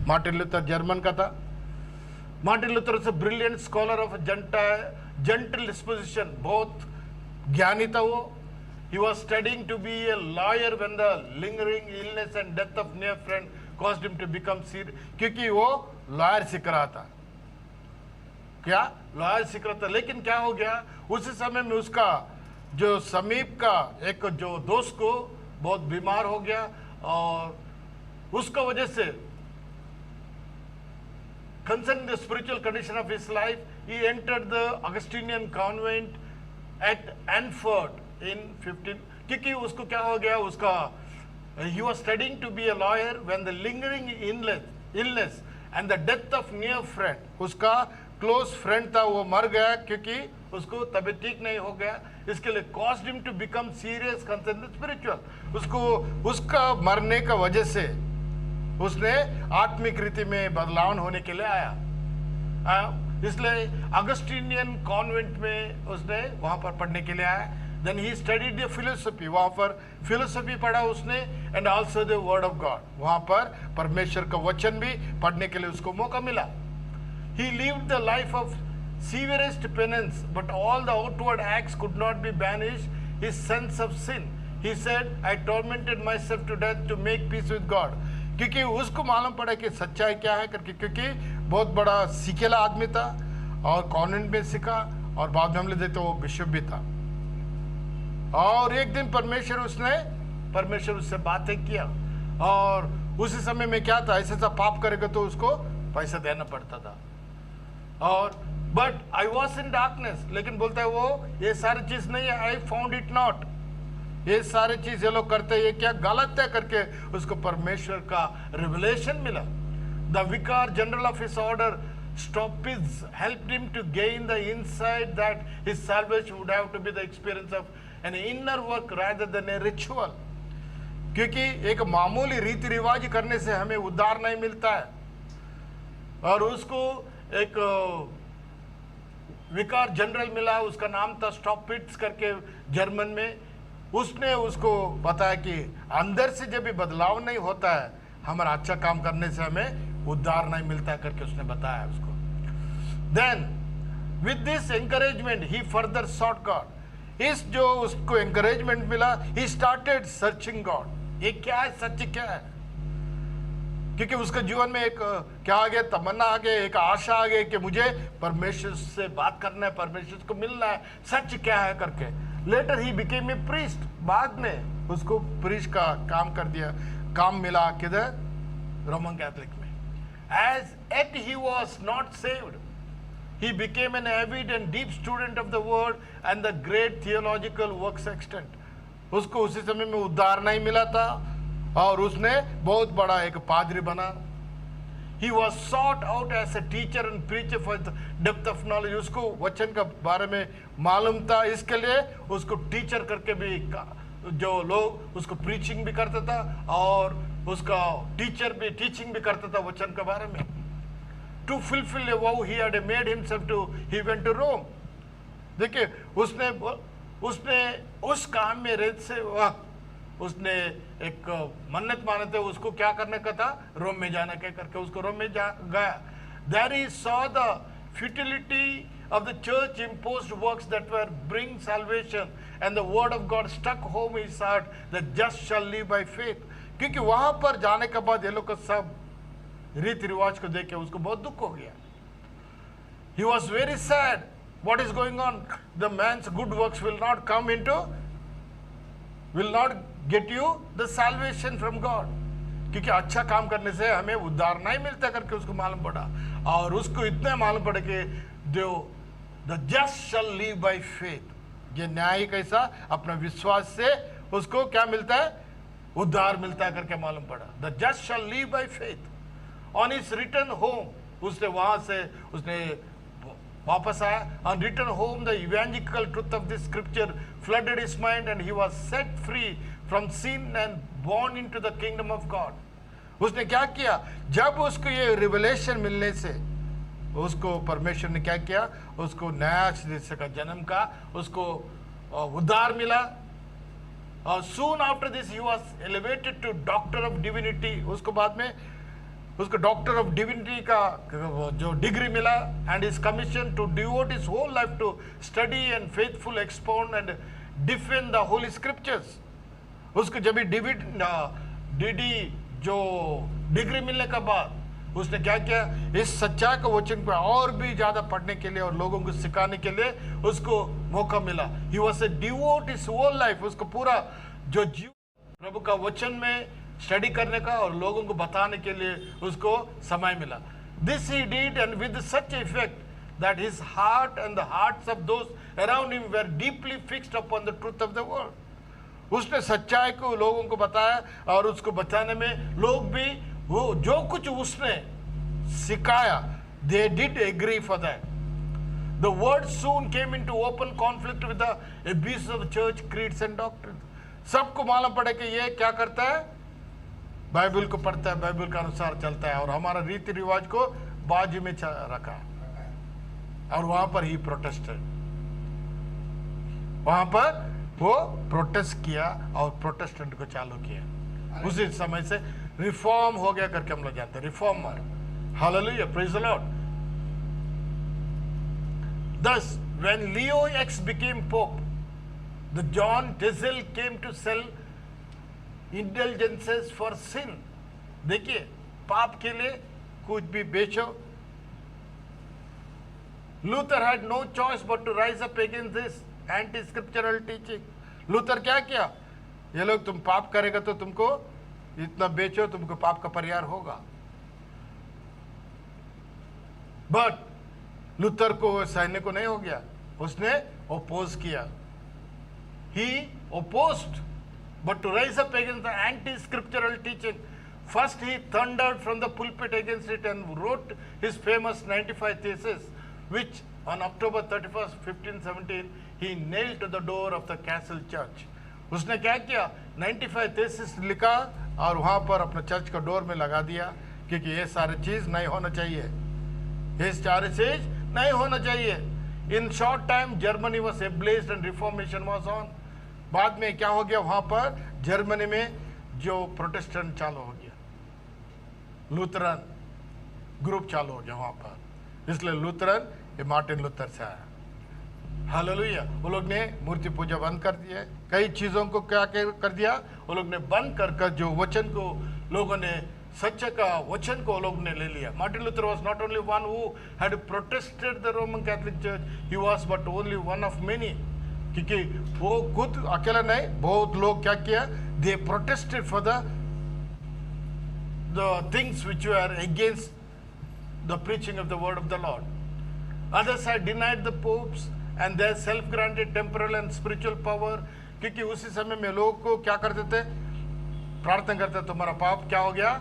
Martin Luther German का था। Martin Luther is a brilliant scholar of a gentle disposition, बहुत ज्ञानी था वो। He was studying to be a lawyer when the lingering illness and death of near friend caused him to become serious, क्योंकि वो लॉयर सीख रहा था। क्या? लॉयर सीख रहा था, लेकिन क्या हो गया? उसी समय में उसका जो समीप का एक जो दोस्त को बहुत बीमार हो गया, और उसका वजह से concerning the spiritual condition of his life, he entered the Augustinian convent at Anford in 15, क्योंकि उसको क्या हो गया? उसका he was studying to be a lawyer when the lingering illness and the death of near friend, उसका close friend था, वो मर गया क्योंकि उसको तबीयत ठीक नहीं हो गया, इसके लिए caused him to become serious concerned the spiritual, उसको उसका मरने का वजह से उसने आत्मिक रीति में बदलाव होने के लिए आया, इसलिए अगस्टिनियन कॉन्वेंट में उसने वहां पर पढ़ने के लिए आया। Then he studied the philosophy, वहां पर फिलोसफी पढ़ा उसने, and also the word of God, वहां पर परमेश्वर का वचन भी पढ़ने के लिए उसको मौका मिला। ही lived the life of severest penance, but all the outward acts could not be banished his sense of sin. He said, I tormented myself to death to make peace with God. क्योंकि उसको मालूम पड़ा कि सच्चाई क्या है करके, क्योंकि बहुत बड़ा सीखेला आदमी था और कॉन्वेंट में सीखा, और बाद में हम लोग देखते वो बिशप भी था। और एक दिन परमेश्वर उससे बातें किया, और उसी समय में क्या था? ऐसा पाप करेगा तो उसको पैसा देना पड़ता था, और but I was in darkness, लेकिन बोलता है वो ये सारी चीज नहीं है, आई फाउंड इट नॉट, ये सारी चीज ये लोग करते ये क्या गलत है करके उसको परमेश्वर का रिवलेशन मिला। द विकार general of his order Stoppis helped him to gain the insight that his salvation would have to be the experience of an inner work rather than a ritual. क्योंकि एक मामूली रीति रिवाज करने से हमें उद्धार नहीं मिलता है, और उसको एक विकार जनरल मिला, उसका नाम था स्टॉपिट्स करके जर्मन में। उसने उसको बताया कि अंदर से जब भी बदलाव नहीं होता है, हमारा अच्छा काम करने से हमें उद्धार नहीं मिलता है करके उसने बताया उसको। Then with this encouragement he further sought God. इस जो उसको एंकरेजमेंट मिला, ही स्टार्टेड सर्चिंग गॉड, ये क्या है, सच क्या है, क्योंकि उसके जीवन में एक क्या आ गया, तमन्ना आ गया, एक आशा आ गई कि मुझे परमेश्वर से बात करना है, परमेश्वर को मिलना है, सच क्या है करके। Later he became a priest, बाद में उसको प्रीस्ट का काम कर दिया, काम मिला किधर, रोमन कैथोलिक में। As yet he was not saved, he became an avid and deep student of the word and the great theological works extant. उसको उसी समय में उद्धार नहीं मिला था और उसने बहुत बड़ा एक पादरी बना। He was sought out as a teacher and preacher for the depth of knowledge. उसको वचन का बारे में मालूम था, इसके लिए उसको टीचर करके भी जो लोग उसको प्रीचिंग भी करता था और उसका टीचर भी टीचिंग भी करता था वचन के बारे में। To fulfill a vow he had made himself to, he went to Rome. देखिए उसने उस काम में रहते से उसने एक मन्नत माने थे, उसको क्या करने का था, रोम में जाने के करके उसको रोम में गया। There he saw the futility of the church imposed works that were bring salvation, and the word of God stuck home in his heart that just shall live by faith. क्योंकि वहां पर जाने के बाद ये लोग का सब रीति रिवाज को देख के उसको बहुत दुख हो गया. He was very sad. What is going on? The man's good works will not get you the salvation from God. क्योंकि अच्छा काम करने से हमें उद्धार नहीं मिलता करके उसको मालूम पड़ा. और उसको इतना मालूम पड़ा कि the just shall live by faith. ये न्यायी कैसा अपना विश्वास से उसको क्या मिलता है? उद्धार मिलता है करके मालूम पड़ा. The just shall live by faith. On his return home, उसने वहां से उसने वापस आया. On return home, the evangelical truth of this scripture flooded his mind and he was set free from sin and born into the kingdom of God. उसने क्या किया? जब उसको ये रिवलेशन मिलने से उसको परमेश्वर ने क्या किया? उसको नया सृष्टि का जन्म का उसको उद्धार मिला. और soon after this he was elevated to doctor of divinity. उसको बाद में उसको डॉक्टर ऑफ डिविनिटी का जो डिग्री मिला. And is commission to devote his whole life to study and faithful expound and defend the holy scriptures. उसको जब डीडी जो डिग्री मिलने के बाद उसने क्या किया? इस सच्चाई का वचन को और भी ज्यादा पढ़ने के लिए और लोगों को सिखाने के लिए उसको मौका मिला. He was a devote his whole life. उसको पूरा जो जीव प्रभु का वचन में स्टडी करने का और लोगों को बताने के लिए उसको समय मिला. This he did and with such effect that his heart and the hearts of those around him were deeply fixed upon the truth of the word. उसने सच्चाई को लोगों को बताया और उसको बताने में लोग भी वो जो कुछ उसने सिखाया they did agree for that. The word soon came into open conflict with the abuse of church creeds and doctrine. सबको मालूम पड़े कि ये क्या करता है? बाइबल को पढ़ता है, बाइबल के अनुसार चलता है और हमारा रीति रिवाज को बाजू में रखा. और वहां पर ही प्रोटेस्टेड. वहां पर वो प्रोटेस्ट किया और प्रोटेस्टेंट को चालू किया. उसी समय से रिफॉर्म हो गया करके हम लोग जानते हैं. Reformer. Hallelujah, praise the Lord. Thus, when Leo X became pope, the John Tezel came to sell indulgences for sin. देखिए, पाप के लिए कुछ भी बेचो. Luther had no choice but to rise up against this anti-scriptural teaching. Luther क्या किया? ये लोग तुम पाप करेगा तो तुमको इतना बेचो, तुमको पाप का परिहार होगा. बट लूथर को सहने को नहीं हो गया. उसने ओपोज किया. He opposed, but to rise up against the anti-scriptural teaching, first he thundered from the pulpit against it and wrote his famous 95 Theses, which on October 31st, 1517, he nailed to the door of the castle church. उसने क्या किया? 95 Theses लिखा और वहाँ पर अपने चर्च का डोर में लगा दिया क्योंकि ये सारी चीज़ नहीं होना चाहिए. ये सारी चीज़ नहीं होना चाहिए. In short time, Germany was ablaze and Reformation was on. बाद में क्या हो गया? वहाँ पर जर्मनी में जो प्रोटेस्टेंट चालू हो गया, लूथरन ग्रुप चालू हो गया वहाँ पर. इसलिए लूथरन ये मार्टिन लूथर से आया. हालेलुया. वो लोग ने मूर्ति पूजा बंद कर दिया. कई चीज़ों को क्या कर दिया? वो लोग ने बंद कर जो वचन को लोगों ने सच्चे का वचन को लोग ने ले लिया. Martin Luther was not only one who had protested the Roman Catholic Church, he was but only one of many. क्योंकि वो खुद अकेला नहीं, बहुत लोग क्या किया? They protested for the things which were against the preaching of the word of the Lord. Others had denied the popes and their self-granted temporal and spiritual power. क्योंकि उसी समय में लोग को क्या करते थे? प्रार्थना करते, तुम्हारा पाप क्या हो गया?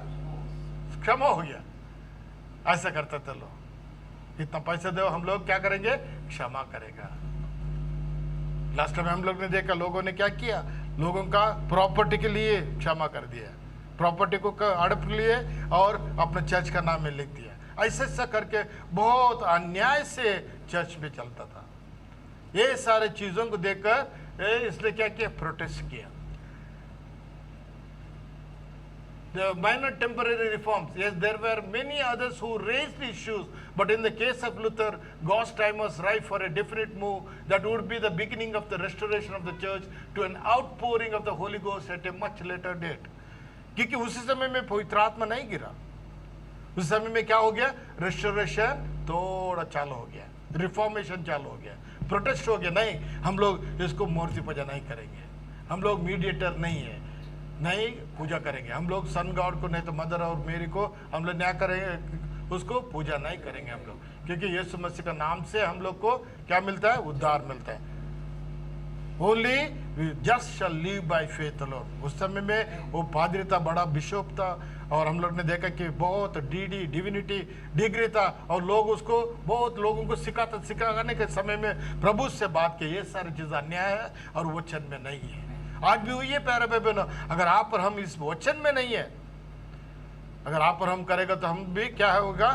क्षमा हो गया. ऐसा करते थे लोग. इतना पैसा दो, हम लोग क्या करेंगे? क्षमा करेगा. लास्ट टाइम हम लोग ने देखा लोगों ने क्या किया? लोगों का प्रॉपर्टी के लिए क्षमा कर दिया. प्रॉपर्टी को हड़प लिए और अपने चर्च का नाम में लिख दिया. ऐसा ऐसा करके बहुत अन्याय से चर्च में चलता था. ये सारे चीजों को देखकर इसने क्या किया? प्रोटेस्ट किया. The minor temporary reforms. Yes, there were many others who raised issues, but in the case of Luther, God's time was ripe for a definite move that would be the beginning of the restoration of the church to an outpouring of the Holy Ghost at a much later date. क्योंकि उसी समय में पवित्र आत्मा नहीं गिरा। उस समय में क्या हो गया, रेस्टोरेशन थोड़ा चालू हो गया, रिफॉर्मेशन चालू हो गया, प्रोटेस्ट हो गया। नहीं, हम लोग इसको मूर्ति पूजा नहीं करेंगे, हम लोग मीडिएटर नहीं है, नहीं पूजा करेंगे, हम लोग सन गॉड को नहीं तो मदर और मेरी को हम लोग क्या करेंगे, उसको पूजा नहीं करेंगे हम लोग, क्योंकि यीशु मसीह का नाम से हम लोग को क्या मिलता है, उद्धार मिलता है। Only just shall live by faith alone. उस समय में वो पादरी था, बड़ा बिशप था, और हम लोग ने देखा कि बहुत डिविनिटी डिग्री था, और लोग उसको बहुत लोगों को सिखाने के समय में प्रभु से बात की, ये सारी चीज़ अन्याय है और वचन में नहीं है। आज भी हुई है प्यारे भाई बहनों, अगर आप और हम इस वचन में नहीं है, अगर आप और हम करेगा तो हम भी क्या होगा,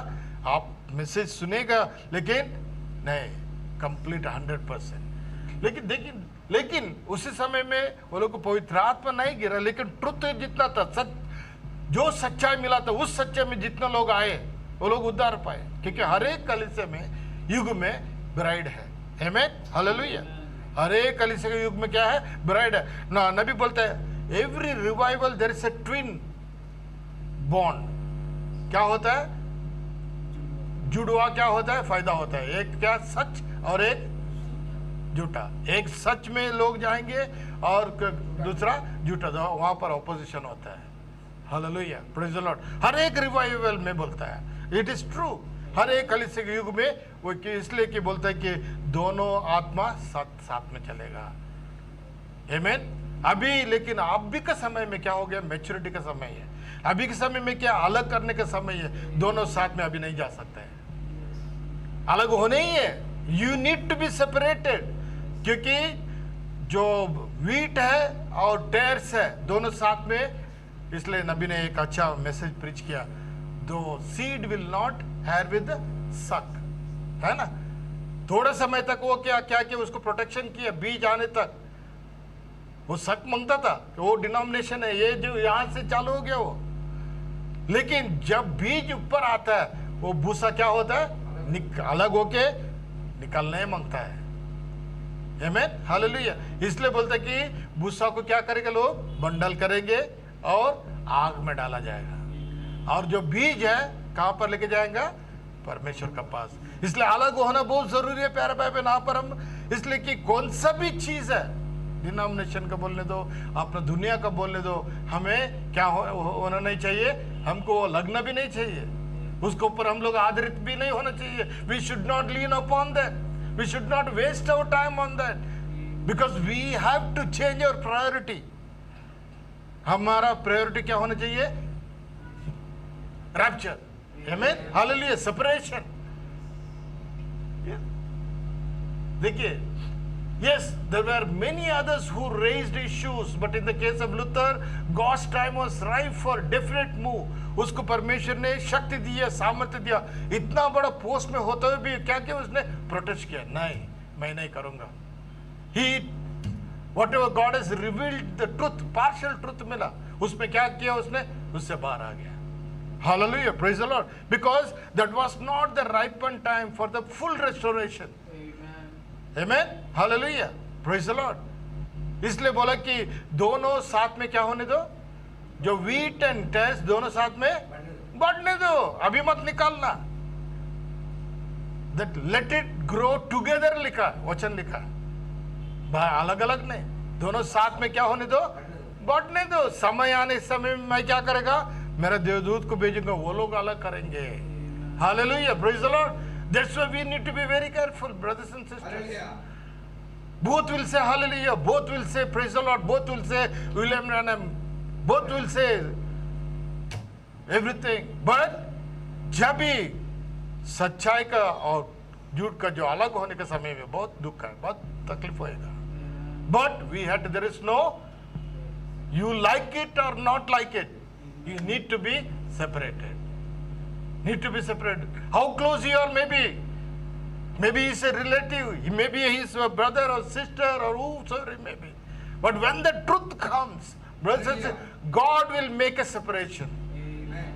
आप मैसेज सुनेगा लेकिन नहीं कंप्लीट 100%। लेकिन उसी समय में वो लोग को पवित्र आत्मा नहीं गिरा, लेकिन ट्रुथ जितना था, जो सच्चाई मिला था, उस सच्चाई में जितना लोग आए वो लोग उद्धार पाए, क्योंकि हर एक कलीसिया में युग में ब्राइड है। आमीन, हालेलुया। हर एक कलीसिया के युग में क्या है, ब्राइड है ना। नबी बोलता है every revival there is a twin bond. क्या होता है, जुड़वा क्या होता है, फायदा होता है। एक क्या, सच और एक झूठा। एक सच में लोग जाएंगे और दूसरा झूठा, वहां पर ऑपोजिशन होता है। Hallelujah, praise the Lord. हर एक रिवाइवल में बोलता है, इट इज ट्रू। हर एक कलीसिया के युग में वो इसलिए कि बोलता है कि दोनों आत्मा साथ साथ में चलेगा। आमीन। अभी लेकिन अभी का समय में क्या हो गया, मैच्योरिटी का समय है। अभी के समय में क्या, अलग करने का समय है। दोनों साथ में अभी नहीं जा सकते हैं, अलग होने ही है। You need to be separated, क्योंकि जो वीट है और टेर्स है दोनों साथ में। इसलिए नबी ने एक अच्छा मैसेज प्रीच किया, दो seed will not here with सक, है ना। थोड़ा समय तक वो क्या कि उसको प्रोटेक्शन किया, बीज आने तक वो सक मांगता था कि वो डिनोमिनेशन है, ये जो यहां से चालू हो गया वो। लेकिन जब बीज ऊपर आता है वो भूसा क्या होता है, अलग होके निकलने मांगता है। आमीन, हालेलुया। इसलिए बोलता है कि भूसा को क्या करेंगे लोग, बंडल करेंगे और आग में डाला जाएगा, और जो बीज है कहां पर लेके जाएगा, परमेश्वर का पास। इसलिए अलग होना बहुत जरूरी है प्यारे भाई बहन। यहाँ पर हम इसलिए कि कौन सा भी चीज है, डिनोमिनेशन का बोलने दो, अपना दुनिया का बोलने दो, हमें क्या होना नहीं चाहिए, हमको लगना भी नहीं चाहिए, उसके ऊपर हम लोग आधारित भी नहीं होना चाहिए। We should not lean upon that, we should not waste our time on that, because we have to change our priority. हमारा प्रायोरिटी क्या होना चाहिए, रैप्चर। आमीन, हालेलुया, सेपरेशन। देखिए, yes, there were many others who raised issues, but in the case of Luther, God's time was ripe for definite move. उसको परमेश्वर ने शक्ति दी है, सामर्थ्य दिया। इतना बड़ा पोस्ट में होते हुए भी क्या किया उसने, प्रोटेस्ट किया, नहीं मैं नहीं करूंगा। He, whatever God has revealed the truth, partial truth मिला, उसमें क्या किया उसने, उससे बाहर आ गया। Hallelujah, praise the Lord, because that was not the ripened time for the full restoration. Amen, hallelujah, praise the Lord। इसलिए बोला कि दोनों साथ में क्या होने दो, जो वीट एंड टेस्ट दोनों साथ में बढ़ने दो, अभी मत निकालना। That let it grow together लिखा, वचन लिखा, भाई अलग अलग नहीं, दोनों साथ में क्या होने दो, बढ़ने दो। समय आने समय में मैं क्या करेगा, मेरे देवदूत को भेजूंगा, वो लोग अलग करेंगे। Hallelujah, praise the Lord. That's why we need to be very careful, brothers and sisters. Hallelujah. Both will say hallelujah, both will say praise the Lord, both will say William Branham, both will say everything. But जब भी सच्चाई का और झूठ का जो अलग होने के समय में बहुत दुख है, बहुत तकलीफ होएगा। But we had to, there is no, you like it or not like it, you need to be separated. Need to be separated. How close you are, maybe he's a relative, maybe he's a brother or sister or whosoever it may be. But when the truth comes, brothers and sisters, God will make a separation. Amen.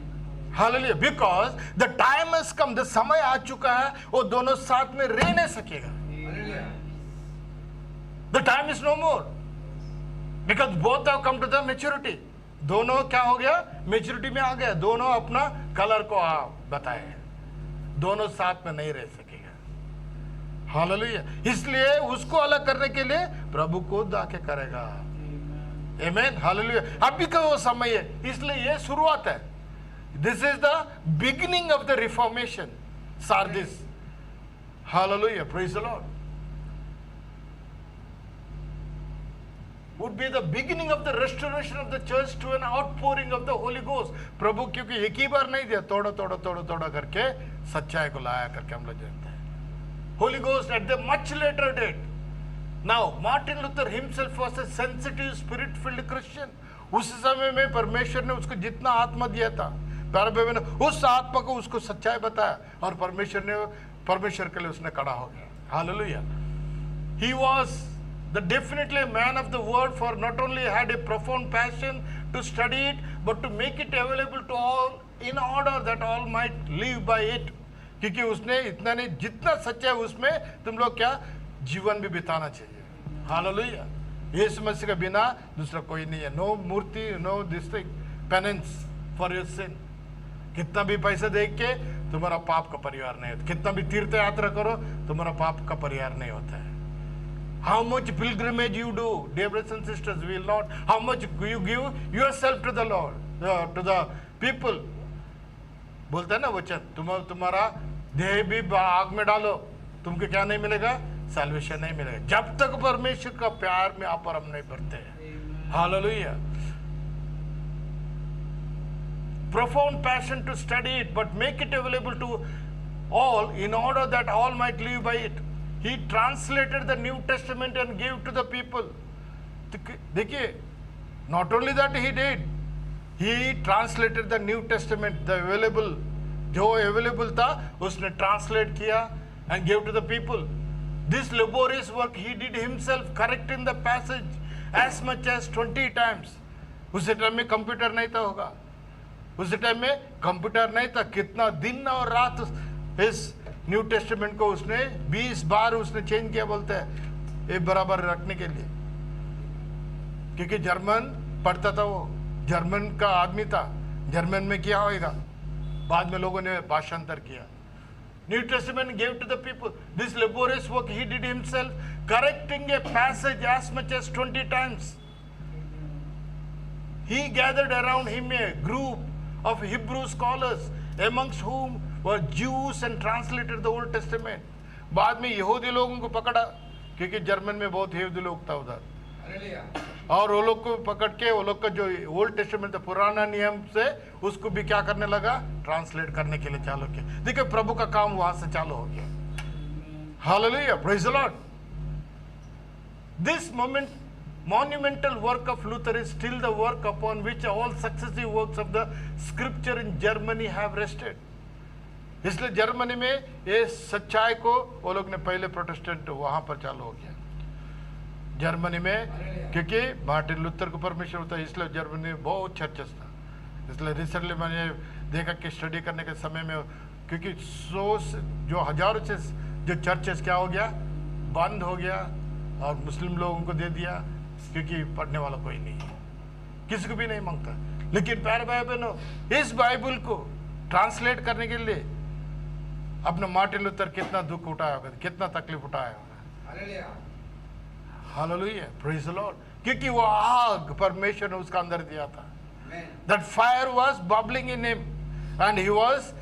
Hallelujah. Because the time has come, the समय आ चुका है, वो दोनों साथ में रह नहीं सकेगा। Hallelujah. The time is no more, because both have come to the maturity. दोनों क्या हो गया, मेच्योरिटी में आ गया, दोनों अपना कलर को बताए, दोनों साथ में नहीं रह सकेगा। हालेलुया। इसलिए उसको अलग करने के लिए प्रभु खुद आके करेगा। आमीन, हालेलुया। अभी का वो समय है, इसलिए ये शुरुआत है। This is the beginning of the Reformation, Sardis. Hallelujah, praise the Lord. would be the beginning of the restoration of the church to an outpouring of the Holy Ghost। प्रभु क्योंकि एक ही बार नहीं दिया, थोड़ा थोड़ा थोड़ा थोड़ा करके सच्चाई को लाया करके हम लोग जानते हैं। Holy Ghost at the much later date। Now Martin Luther himself was a sensitive spirit filled Christian। उस समय में परमेश्वर ने उसको जितना आत्मा दिया था, प्यारे भाई बहनों, उस आत्मा को उसको सच्चाई बताया और परमेश्वर के लिए उसने खड़ा हो गया। Hallelujah. He was definitely a man of the word, for not only had a profound passion to study it, but to make it available to all in order that all might live by it। क्योंकि उसने इतना नहीं, जितना सच्चा है उसमें तुम लोग क्या जीवन भी बिताना चाहिए। हालेलुया। यीशु मसीह के बिना दूसरा कोई नहीं है। नो मूर्ति, no this thing, penance for your sin. कितना भी पैसा दे के तुम्हारा पाप का परिहार नहीं होता, कितना भी तीर्थ यात्रा करो तुम्हारा पाप का परिहार नहीं होता है। How much pilgrimage you do, dear brothers and sisters, will not. How much you give yourself to the Lord, to the people। बोलता है ना वचन, तुम्हारा देह भी आग में डालो, तुमको क्या नहीं मिलेगा, सैल्वेशन नहीं मिलेगा, जब तक परमेश्वर का प्यार में आप और हम नहीं भरते हैं। Hallelujah. Profound passion to study it, but make it available to all in order that all might live by it। He translated the New Testament and gave to the people। देखिए, not only that he did, he translated the New Testament, the available, जो available था उसने translate किया and gave to the people। This laborious work he did himself, correcting the passage as much as 20 times। उस टाइम में कंप्यूटर नहीं था होगा, उस टाइम में कंप्यूटर नहीं था, कितना दिन और रात इस न्यू टेस्टामेंट को उसने 20 बार उसने चेंज किया, बोलते हैं एक बराबर रखने के लिए। क्योंकि जर्मन पढ़ता था, वो जर्मन का आदमी था, जर्मन में क्या होएगा, बाद में लोगों ने भाषांतर किया। New Testament give to the people. This laborious work he did himself, correcting a passage as much as 20 times. He gathered around him a group of Hebrew scholars, amongst whom were Jews, and translated the Old Testament। बाद में यहूदी लोगों को पकड़ा, क्योंकि जर्मन में बहुत यहूदी लोग था उधर, और वो लोग को पकड़ के वो लोग का जो ओल्ड टेस्टामेंट था पुराना नियम से उसको भी क्या करने लगा, ट्रांसलेट करने के लिए चालू किया। देखिए प्रभु का काम वहां से चालू हो गया। Hallelujah, praise the Lord. This monumental work of Luther is still the work upon which all successive works of the scripture in Germany have rested। इसलिए जर्मनी में ये सच्चाई को वो लोग ने पहले प्रोटेस्टेंट वहां पर चालू हो गया जर्मनी में, क्योंकि मार्टिन लूथर को परमेश्वर होता है, इसलिए जर्मनी में बहुत चर्चेस था। इसलिए रिसेंटली मैंने देखा कि स्टडी करने के समय में, क्योंकि 100 जो हजारों से जो चर्चेस क्या हो गया, बंद हो गया और मुस्लिम लोगों को दे दिया, क्योंकि पढ़ने वाला कोई नहीं है, किसी को भी नहीं मांगता। लेकिन प्यारे भाई बहनों, इस बाइबल को ट्रांसलेट करने के लिए अपना मार्टिन लूथर कितना दुख उठाया होगा, कितना तकलीफ उठाया होगा। Hallelujah, praise the Lord. क्योंकि वो आग परमेश्वर ने उसका अंदर दिया था। That fire was bubbling in him and he was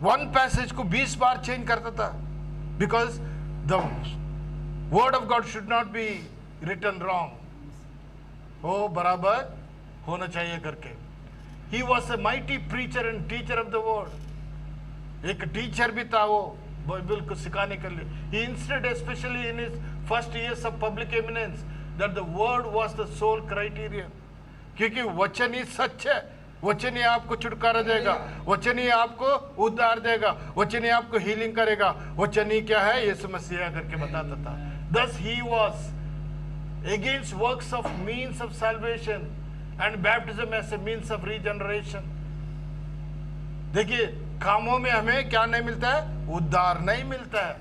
one passage को 20 बार चेंज करता था, because the word of God should not be written wrong, वो बराबर होना चाहिए करके। He was a mighty preacher and teacher of the word. एक टीचर भी था वो बाइबल को सिखाने के लिए। ही instead specially in his first years of public eminence that the word was the sole criterion. क्योंकि वचन ही सच है, वचन ही आपको छुटकारा देगा, वचन ही आपको उद्धार देगा, वचन ही आपको हीलिंग करेगा, वचन ही क्या है, यीशु मसीह करके बताता था। Thus he was against works of means of salvation and baptism as a means of regeneration। देखिए कामों में हमें क्या नहीं मिलता है, उद्धार नहीं मिलता है,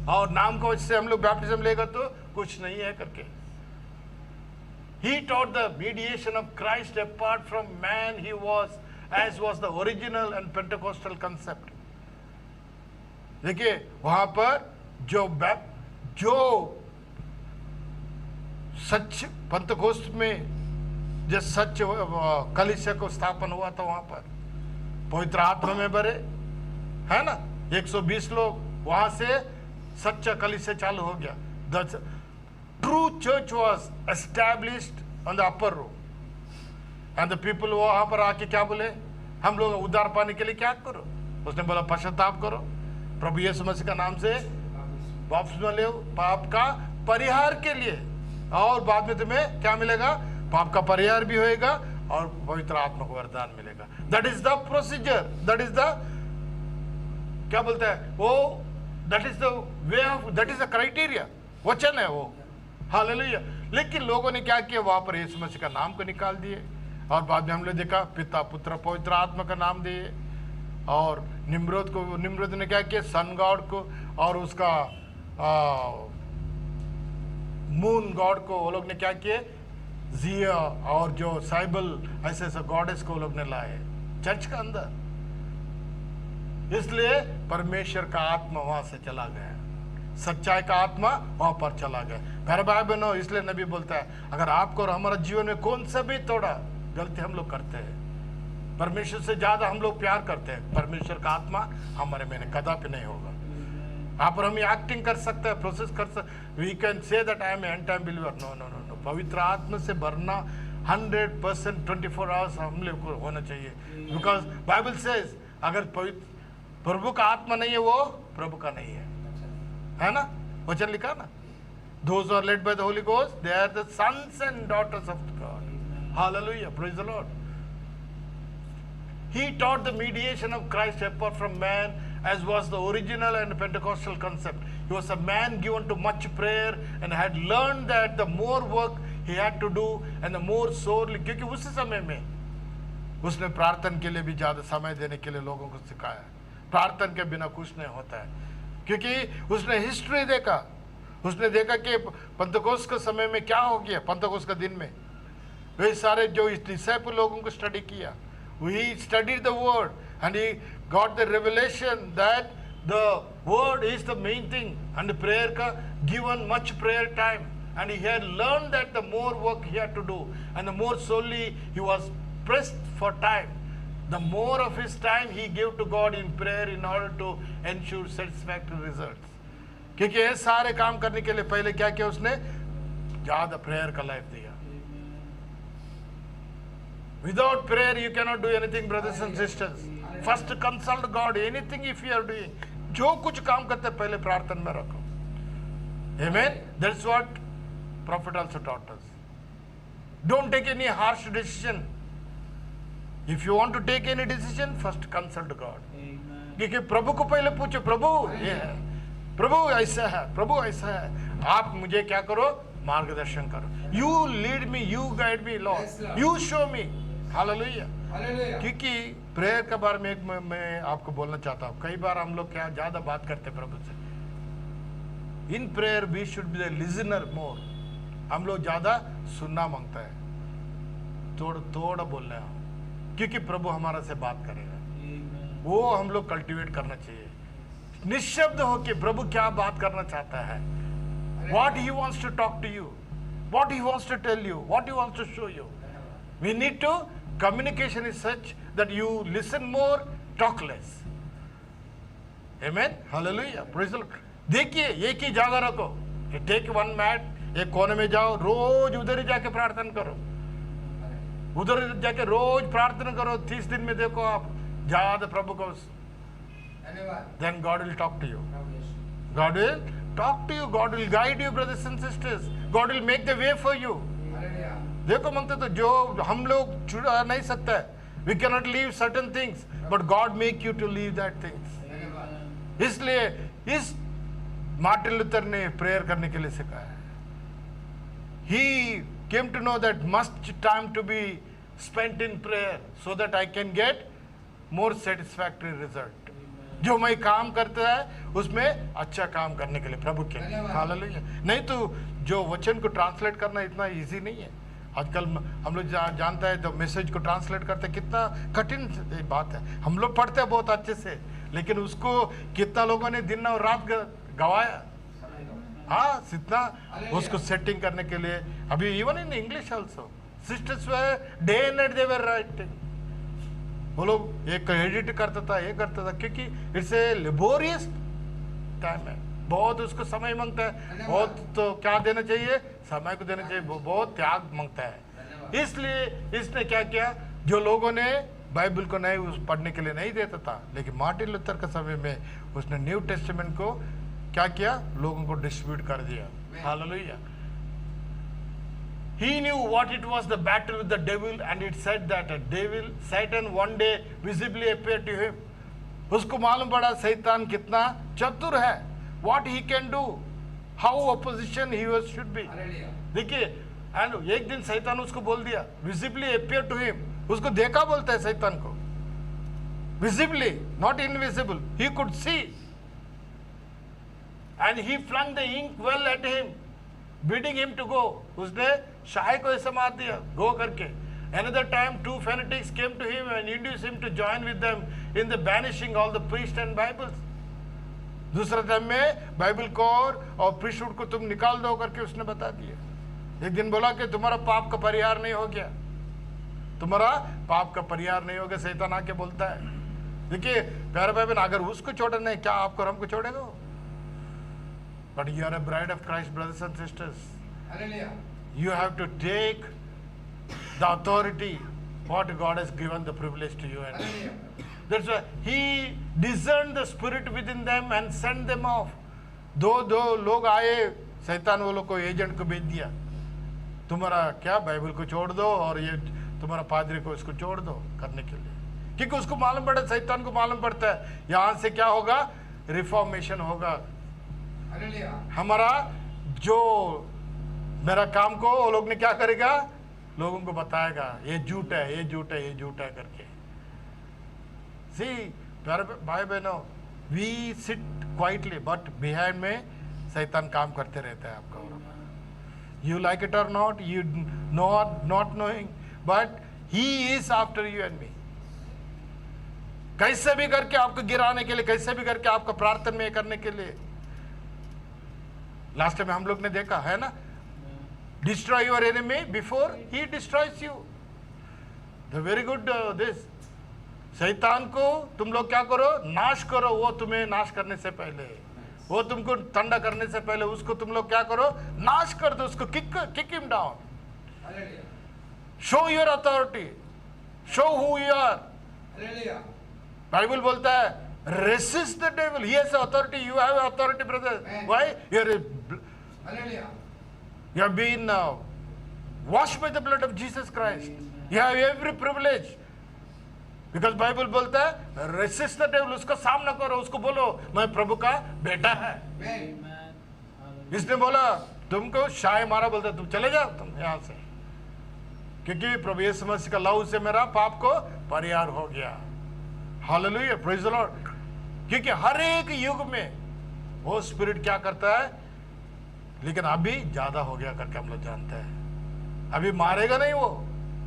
और नाम को वजह से हम लोग बैप्टिज्म लेगा तो कुछ नहीं है करके। He taught the mediation of Christ apart from man. He was, as was the original and Pentecostal concept. देखिए वहां पर जो सच पंतकोस्त में जो सच कलीसिया को स्थापन हुआ था, वहां पर पवित्र आत्मा में भरे, है ना, 120 लोग, वहां से सच्चा कलीसिया चालू हो गया. The true church was established on the upper room and the people वहां पर आके क्या बोले, हम लोग उद्धार पाने के लिए क्या करो. उसने बोला पश्चाताप करो, प्रभु यीशु मसीह का नाम से बपतिस्मा लो पाप का परिहार के लिए, और बाद में तुम्हें क्या मिलेगा, पाप का परिहार भी होएगा और पवित्र आत्मा को वरदान मिलेगा. That is the procedure, that is the, क्या बोलता है वो, that is the way of, that is the criteria, वचन है वो. हालेलुया. लेकिन लोगों ने क्या किया, वहां पर यीशु मसीह का नाम को निकाल दिए, और बाद में हमने देखा पिता पुत्र पवित्र आत्मा का नाम दिए. और निम्रोद ने क्या किया, सन गॉड को और उसका मून गॉड को वो लोग ने क्या किए, जिया और जो साइबल ऐसे ऐसे गॉडेस को वो लोग ने लाए चर्च का अंदर. इसलिए परमेश्वर का आत्मा वहां से चला गया, सच्चाई का आत्मा वहां पर चला गया. मेरे भाई बहनों, इसलिए नबी बोलता है अगर आपको और हमारा जीवन में कौन सा भी थोड़ा गलती हम लोग करते हैं, परमेश्वर से ज्यादा हम लोग प्यार करते हैं, परमेश्वर का आत्मा हमारे में कदापि नहीं होगा. आप और हम एक्टिंग कर सकते हैं, प्रोसेस कर सकते, we can say that I am end time believer. No no no no, पवित्र आत्मा से भरना 100% 24 आवर्स हम लोग को होना चाहिए. बिकॉज बाइबल सेज अगर प्रभु का आत्मा नहीं है, वो प्रभु का नहीं है ना, वचन लिखा ना, those who are led by the Holy Ghost, they are the sons and daughters of God. Hallelujah, praise the Lord. He taught the mediation of Christ apart from man, as was the original and Pentecostal concept. He was a man given to much prayer and had learned that the more work he had to do and the more sorely, क्योंकि उस समय में उसने प्रार्थना के लिए भी ज्यादा समय देने के लिए लोगों को सिखाया. प्रार्थना के बिना कुछ नहीं होता है, क्योंकि उसने हिस्ट्री देखा, उसने देखा कि पंतकोस्त के समय में क्या हो गया. पंतकोस्त के दिन में वे सारे जो इस डिसाइपल लोगों को स्टडी किया, he studied the word and he got the revelation that the word is the main thing, and prayer ka given much prayer time, and he had learned that the more work he had to do and the more solely he was pressed for time, the more of his time he gave to God in prayer in order to ensure satisfactory results. क्योंकि ये सारे काम करने के लिए पहले क्या किया, उसने ज्यादा प्रेयर का लाइफ दिया. Without prayer you cannot do anything, brothers and sisters. First consult God. Anything if you are doing, जो कुछ काम करते पहले प्रार्थना में रखो. Amen. That's what prophet also taught us. Don't take any harsh decision. If you want to take any decision, first consult God. क्योंकि प्रभु को पहले पूछो, प्रभु ये है, प्रभु ऐसा है, प्रभु ऐसा है, आप मुझे क्या करो, मार्गदर्शन करो. You lead me, you guide me, Lord. You show me. Hallelujah. क्योंकि प्रेयर के बारे में एक मैं आपको बोलना चाहता हूँ. कई बार हम लोग क्या ज्यादा बात करते हैं प्रभु से. In prayer we should be the listener more. हम लोग ज्यादा सुनना मांगता है, थोड़ा थोड़ा बोलना है, क्योंकि प्रभु हमारा से बात करेगा. वो हम लोग कल्टीवेट करना चाहिए, निशब्द होके प्रभु क्या बात करना चाहता है, what he wants to talk to you, what he wants to tell you, what he wants to show you. We need to, communication is such that you listen more, talk less. Amen. Hallelujah. Praise the Lord. देखिए एक ही जगह रखो, टेक वन मैट, एक कोने में जाओ, रोज उधर ही जाके प्रार्थना करो, उधर जाके रोज प्रार्थना करो. 30 दिन में देखो आप ज्यादा प्रभु को, then God will talk to you. God will talk to you. God will guide you, brothers and sisters. God will make the way for you. देखो मांगते तो जो हम लोग छुड़ा नहीं सकता है, we cannot leave certain things, but God make you to leave that things. इसलिए इस मार्टिन लूथर ने प्रेयर करने के लिए सिखाया. He came to know that much time to be spent in prayer so that I can get more satisfactory result. जो मैं काम करता है उसमें अच्छा काम करने के लिए प्रभु के. हालेलुया. नहीं तो जो वचन को ट्रांसलेट करना इतना इजी नहीं है. आजकल हम लोग जानते हैं तो मैसेज को ट्रांसलेट करते कितना कठिन बात है। हम लोग पढ़ते हैं बहुत अच्छे से, लेकिन उसको कितना लोगों ने दिन और रात गवाया। हाँ, कितना उसको सेटिंग करने के लिए। अभी even in English also sisters day and night they were writing. वो लोग एक एडिट करता था, ये करता था, क्योंकि इट्स ए लेबोरियस टाइम है, बहुत उसको समय मांगता है। बहुत तो क्या देना चाहिए, समय को देना चाहिए, बहुत त्याग मांगता है। इसलिए इसने क्या किया, जो लोगों ने बाइबल को नहीं उस पढ़ने के लिए नहीं देता था, लेकिन मार्टिन लूथर के समय में उसने न्यू टेस्टामेंट को क्या किया, लोगों को डिस्ट्रीब्यूट कर दिया। Hallelujah. He knew what it was the battle with the devil, and it said that Satan one day visibly appeared to him. उसको मालूम पड़ा शैतान कितना चतुर है, what he can do, how opposition he was should be. देखिए, एंड एक दिन शैतान उसको बोल दिया, visibly appeared to him, उसको देखा बोलता है शैतान को, visibly, not invisible, he could see, and he flung the ink well at him, bidding him to go. उसने शाय को ऐसे मार दिया, गो करके। Another time, 2 fanatics came to him and induced him to join with them in the banishing all the priests and Bibles. दूसरा टाइम में बाइबल को और प्रीस्टहुड को तुम निकाल दो करके उसने बता दिया। एक दिन बोला कि तुम्हारा पाप का परिहार नहीं हो गया, तुम्हारा पाप का परिहार नहीं हो गया। शैतान आके बोलता है, देखिए प्यारे भाई बहन, अगर उसको छोड़ना नहीं, क्या आपको हमको छोड़ेगा? But you are a bride of Christ, brothers and sisters. Hallelujah. You have to take the authority what God has given the privilege to you. And that's why He discerned the spirit within them and sent them off. दो लोग आए, शैतान वो लोग को एजेंट को भेज दिया, तुम्हारा क्या बाइबल को छोड़ दो और ये तुम्हारा पादरी को इसको छोड़ दो करने के लिए, क्योंकि उसको मालूम पड़ा, शैतान को मालूम पड़ता है यहाँ से क्या होगा, रिफॉर्मेशन होगा। हमारा जो मेरा काम को वो लोग ने क्या करेगा, लोगों को बताएगा ये झूठ है, ये झूठ है, ये झूठ है करके। सी प्यारे भाई बहनों, we sit quietly, but behind में शैतान काम करते रहता है आपका। यू लाइक इट और not, you not knowing, but he is after you and me. कैसे भी करके आपको गिराने के लिए, कैसे भी करके आपको प्रार्थना में करने के लिए। लास्ट टाइम हम लोग ने देखा है ना, destroy your enemy before he destroys you. The very good this, शैतान को तुम लोग क्या करो, नाश करो। वो तुम्हें नाश करने से पहले, वो तुमको ठंडा करने से पहले उसको तुम लोग क्या करो, नाश कर दो उसको, kick him down. Show your authority, show who you are. Bible बोलता है resist the devil. He has authority, you have authority, brother. Why? You have been washed by the blood of Jesus Christ. You have every privilege. Because Bible बोलता है resist the devil, उसका सामना करो, उसको बोलो मैं प्रभु का बेटा है। इसने बोला तुमको शाय मारा, बोलता तुम चले जाओ तुम यहाँ से, क्योंकि प्रभु यीशु मसीह का लहू से मेरा पाप को परिहार हो गया। Hallelujah, praise the Lord. क्योंकि हर एक युग में वो स्पिरिट क्या करता है, लेकिन अभी ज्यादा हो गया करके हम लोग जानते हैं। अभी मारेगा नहीं, वो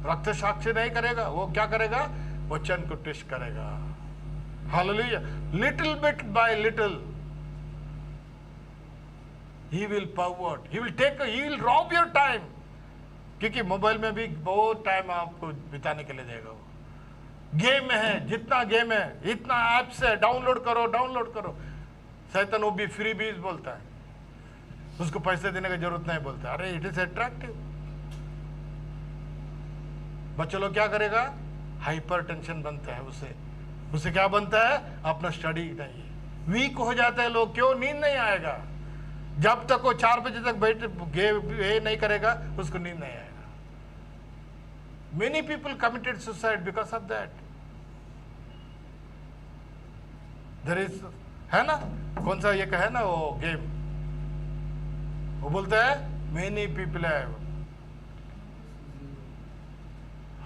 रक्त साक्षी नहीं करेगा, वो क्या करेगा, वचन को ट्विस्ट करेगा। Hallelujah, little bit by little he will forward, he will take, he will rob your time. क्योंकि मोबाइल में भी बहुत टाइम आपको बिताने के लिए देगा। वो गेम है, जितना गेम है, इतना ऐप्स है, डाउनलोड करो। शैतान वो भी फ्री बीज बोलता है, उसको पैसे देने की जरूरत नहीं बोलता। अरे इट इज अट्रैक्टिव। बच्चों लोग क्या करेगा, हाइपर टेंशन बनता है, उसे क्या बनता है, अपना स्टडी नहीं, वीक हो जाता है लोग। क्यों, नींद नहीं आएगा। जब तक वो 4 बजे तक बैठे नहीं करेगा, उसको नींद नहीं आएगा। Many people committed suicide because of that. There is, है ना, कौन सा ये है ना वो गेम, वो बोलता है many people have.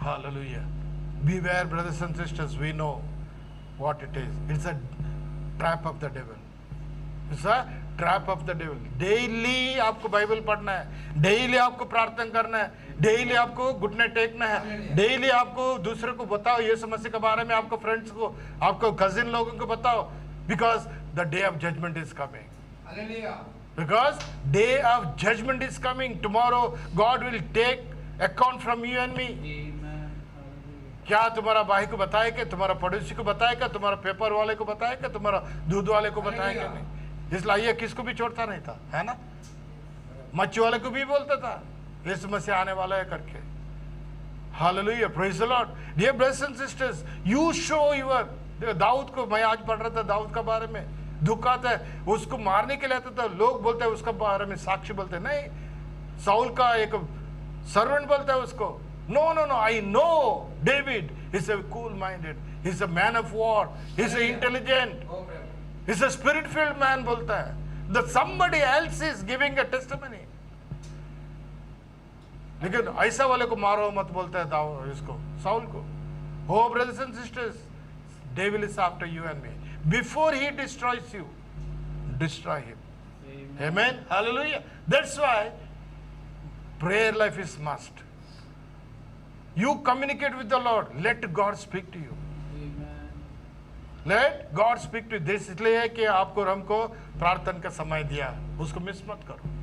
Hallelujah. Beware, brothers and sisters. We know what it is. It's a trap of the devil. It's a trap of the devil. Daily आपको बाइबल पढ़ना है, डेली आपको प्रार्थना करना है, डेली आपको घुटने टेकना है, डेली आपको दूसरे को बताओ यीशु मसीह के बारे में, आपको फ्रेंड्स को, आपको कजिन लोगों को बताओ, because the day of judgement is coming. Hallelujah. Because day of judgment is coming. Tomorrow God will take account from you and me. क्या तुम्हारा भाई को बताएगा, तुम्हारा पड़ोसी को बताएगा, तुम्हारा पेपर वाले को बताएगा, तुम्हारा दूध वाले को बताएगा नहीं. इसलिए ये किसको भी छोड़ता नहीं था, है ना. मच्छी वाले को भी बोलता था यीशु मसीह आने वाला है करके. Hallelujah, praise the Lord. Dear brothers and sisters, you show your. Dawood को, मैं आज पढ़ रहा था दाऊद का बारे में, दुख आता है, उसको मारने के लिए आता था, लोग बोलते हैं उसका बारे में साक्षी बोलते हैं, नहीं, साउल का एक सर्वेंट बोलता है उसको, no no no, I know David is a cool minded, he is a man of war, he is intelligent, he is a spirit filled man बोलता है. The somebody else is giving a testimony. लेकिन ऐसा वाले को मारो मत बोलता है दाऊद इसको, साउल को. हो brothers and sisters, devil is after you and me. Before he destroys you, destroy him. Amen. Hallelujah. That's why prayer life is must. You communicate with the Lord. Let God speak to you. Let God speak to you. this इसलिए है कि आपको और हमको प्रार्थना का समय दिया, उसको मिस मत करो,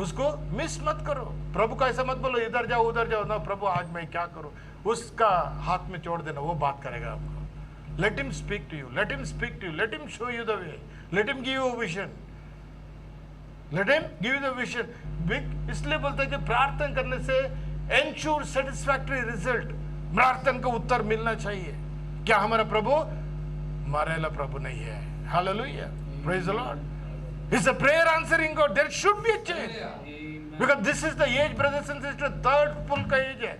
उसको मिस मत करो. प्रभु का ऐसा मत बोलो इधर जाओ उधर जाओ, ना प्रभु आज मैं क्या करूं, उसका हाथ में छोड़ देना, वो बात करेगा आपको. Let him speak to you. Let him speak to you. Let him show you the way. Let him give you a vision. Let him give you the vision. इसलिए बोलते हैं कि प्रार्थना करने से ensure satisfactory result. प्रार्थना का उत्तर मिलना चाहिए. क्या हमारा प्रभु मरेला प्रभु नहीं है. Hallelujah. Praise the Lord. It's a prayer answering God. There should be a change. Because this is the age, brothers and sisters, third pull का age है.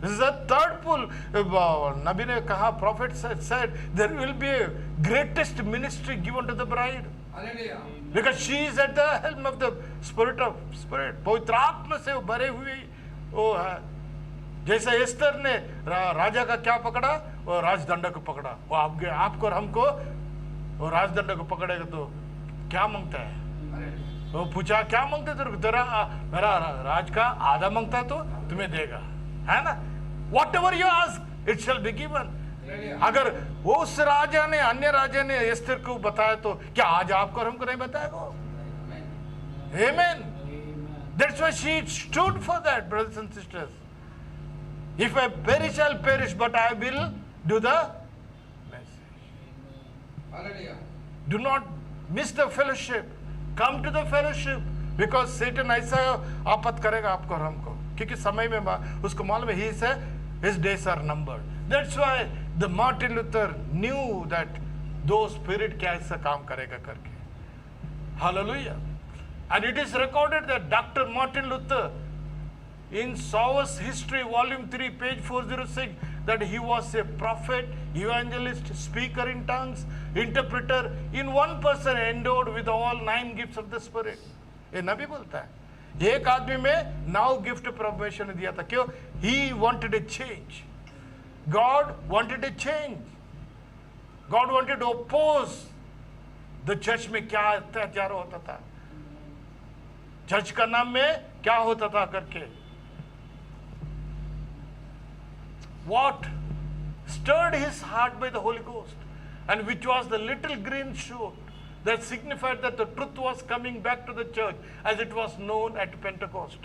This is the third pull. नबी ने कहा, prophet said, there will be a greatest ministry given to the bride. Hallelujah. Because she is at the helm of the spirit. पवित्र आत्मा से वो भरे हुए वो है. जैसे एस्तर ने राजा का क्या पकड़ा, वो राजदंड को पकड़ा. वो आपको और हमको वो राजदंड को पकड़ेगा तो क्या मांगता है. वो पूछा क्या मांगते थे, तेरा मेरा राज का आधा मांगता है तो तुम्हें देगा, है ना. Whatever you ask, it shall be given. अगर उस राजा ने, अन्य राजा ने एस्तर को बताया तो क्या आज आपको और हमको नहीं बताएगा. Amen. That's why she stood for that, brothers and sisters. If I perish, I'll perish, but I will do the message. Hallelujah. Do not miss the fellowship. Come to the fellowship, because Satan ऐसा आपत करेगा आपको और हमको, क्योंकि समय में उसको मालूम है his days are numbered. That's why the Martin Luther knew that those spirit कैसा काम करेगा करके. Hallelujah. And it is recorded that Dr. Martin Luther in Sauer's History, Volume 3, page 406, that he was a prophet, evangelist, speaker in tongues, interpreter, in one person endowed with all 9 gifts of the Spirit. ये नबी बोलता है. एक आदमी में 9 गिफ्ट परमेश्वर ने दिया था. क्यों? He wanted a change. God wanted a change. God wanted to oppose the church में क्या अत्याचार होता था, चर्च का नाम में क्या होता था करके. What stirred his heart by the Holy Ghost, and which was the little green shoot that signified that the truth was coming back to the church as it was known at Pentecost.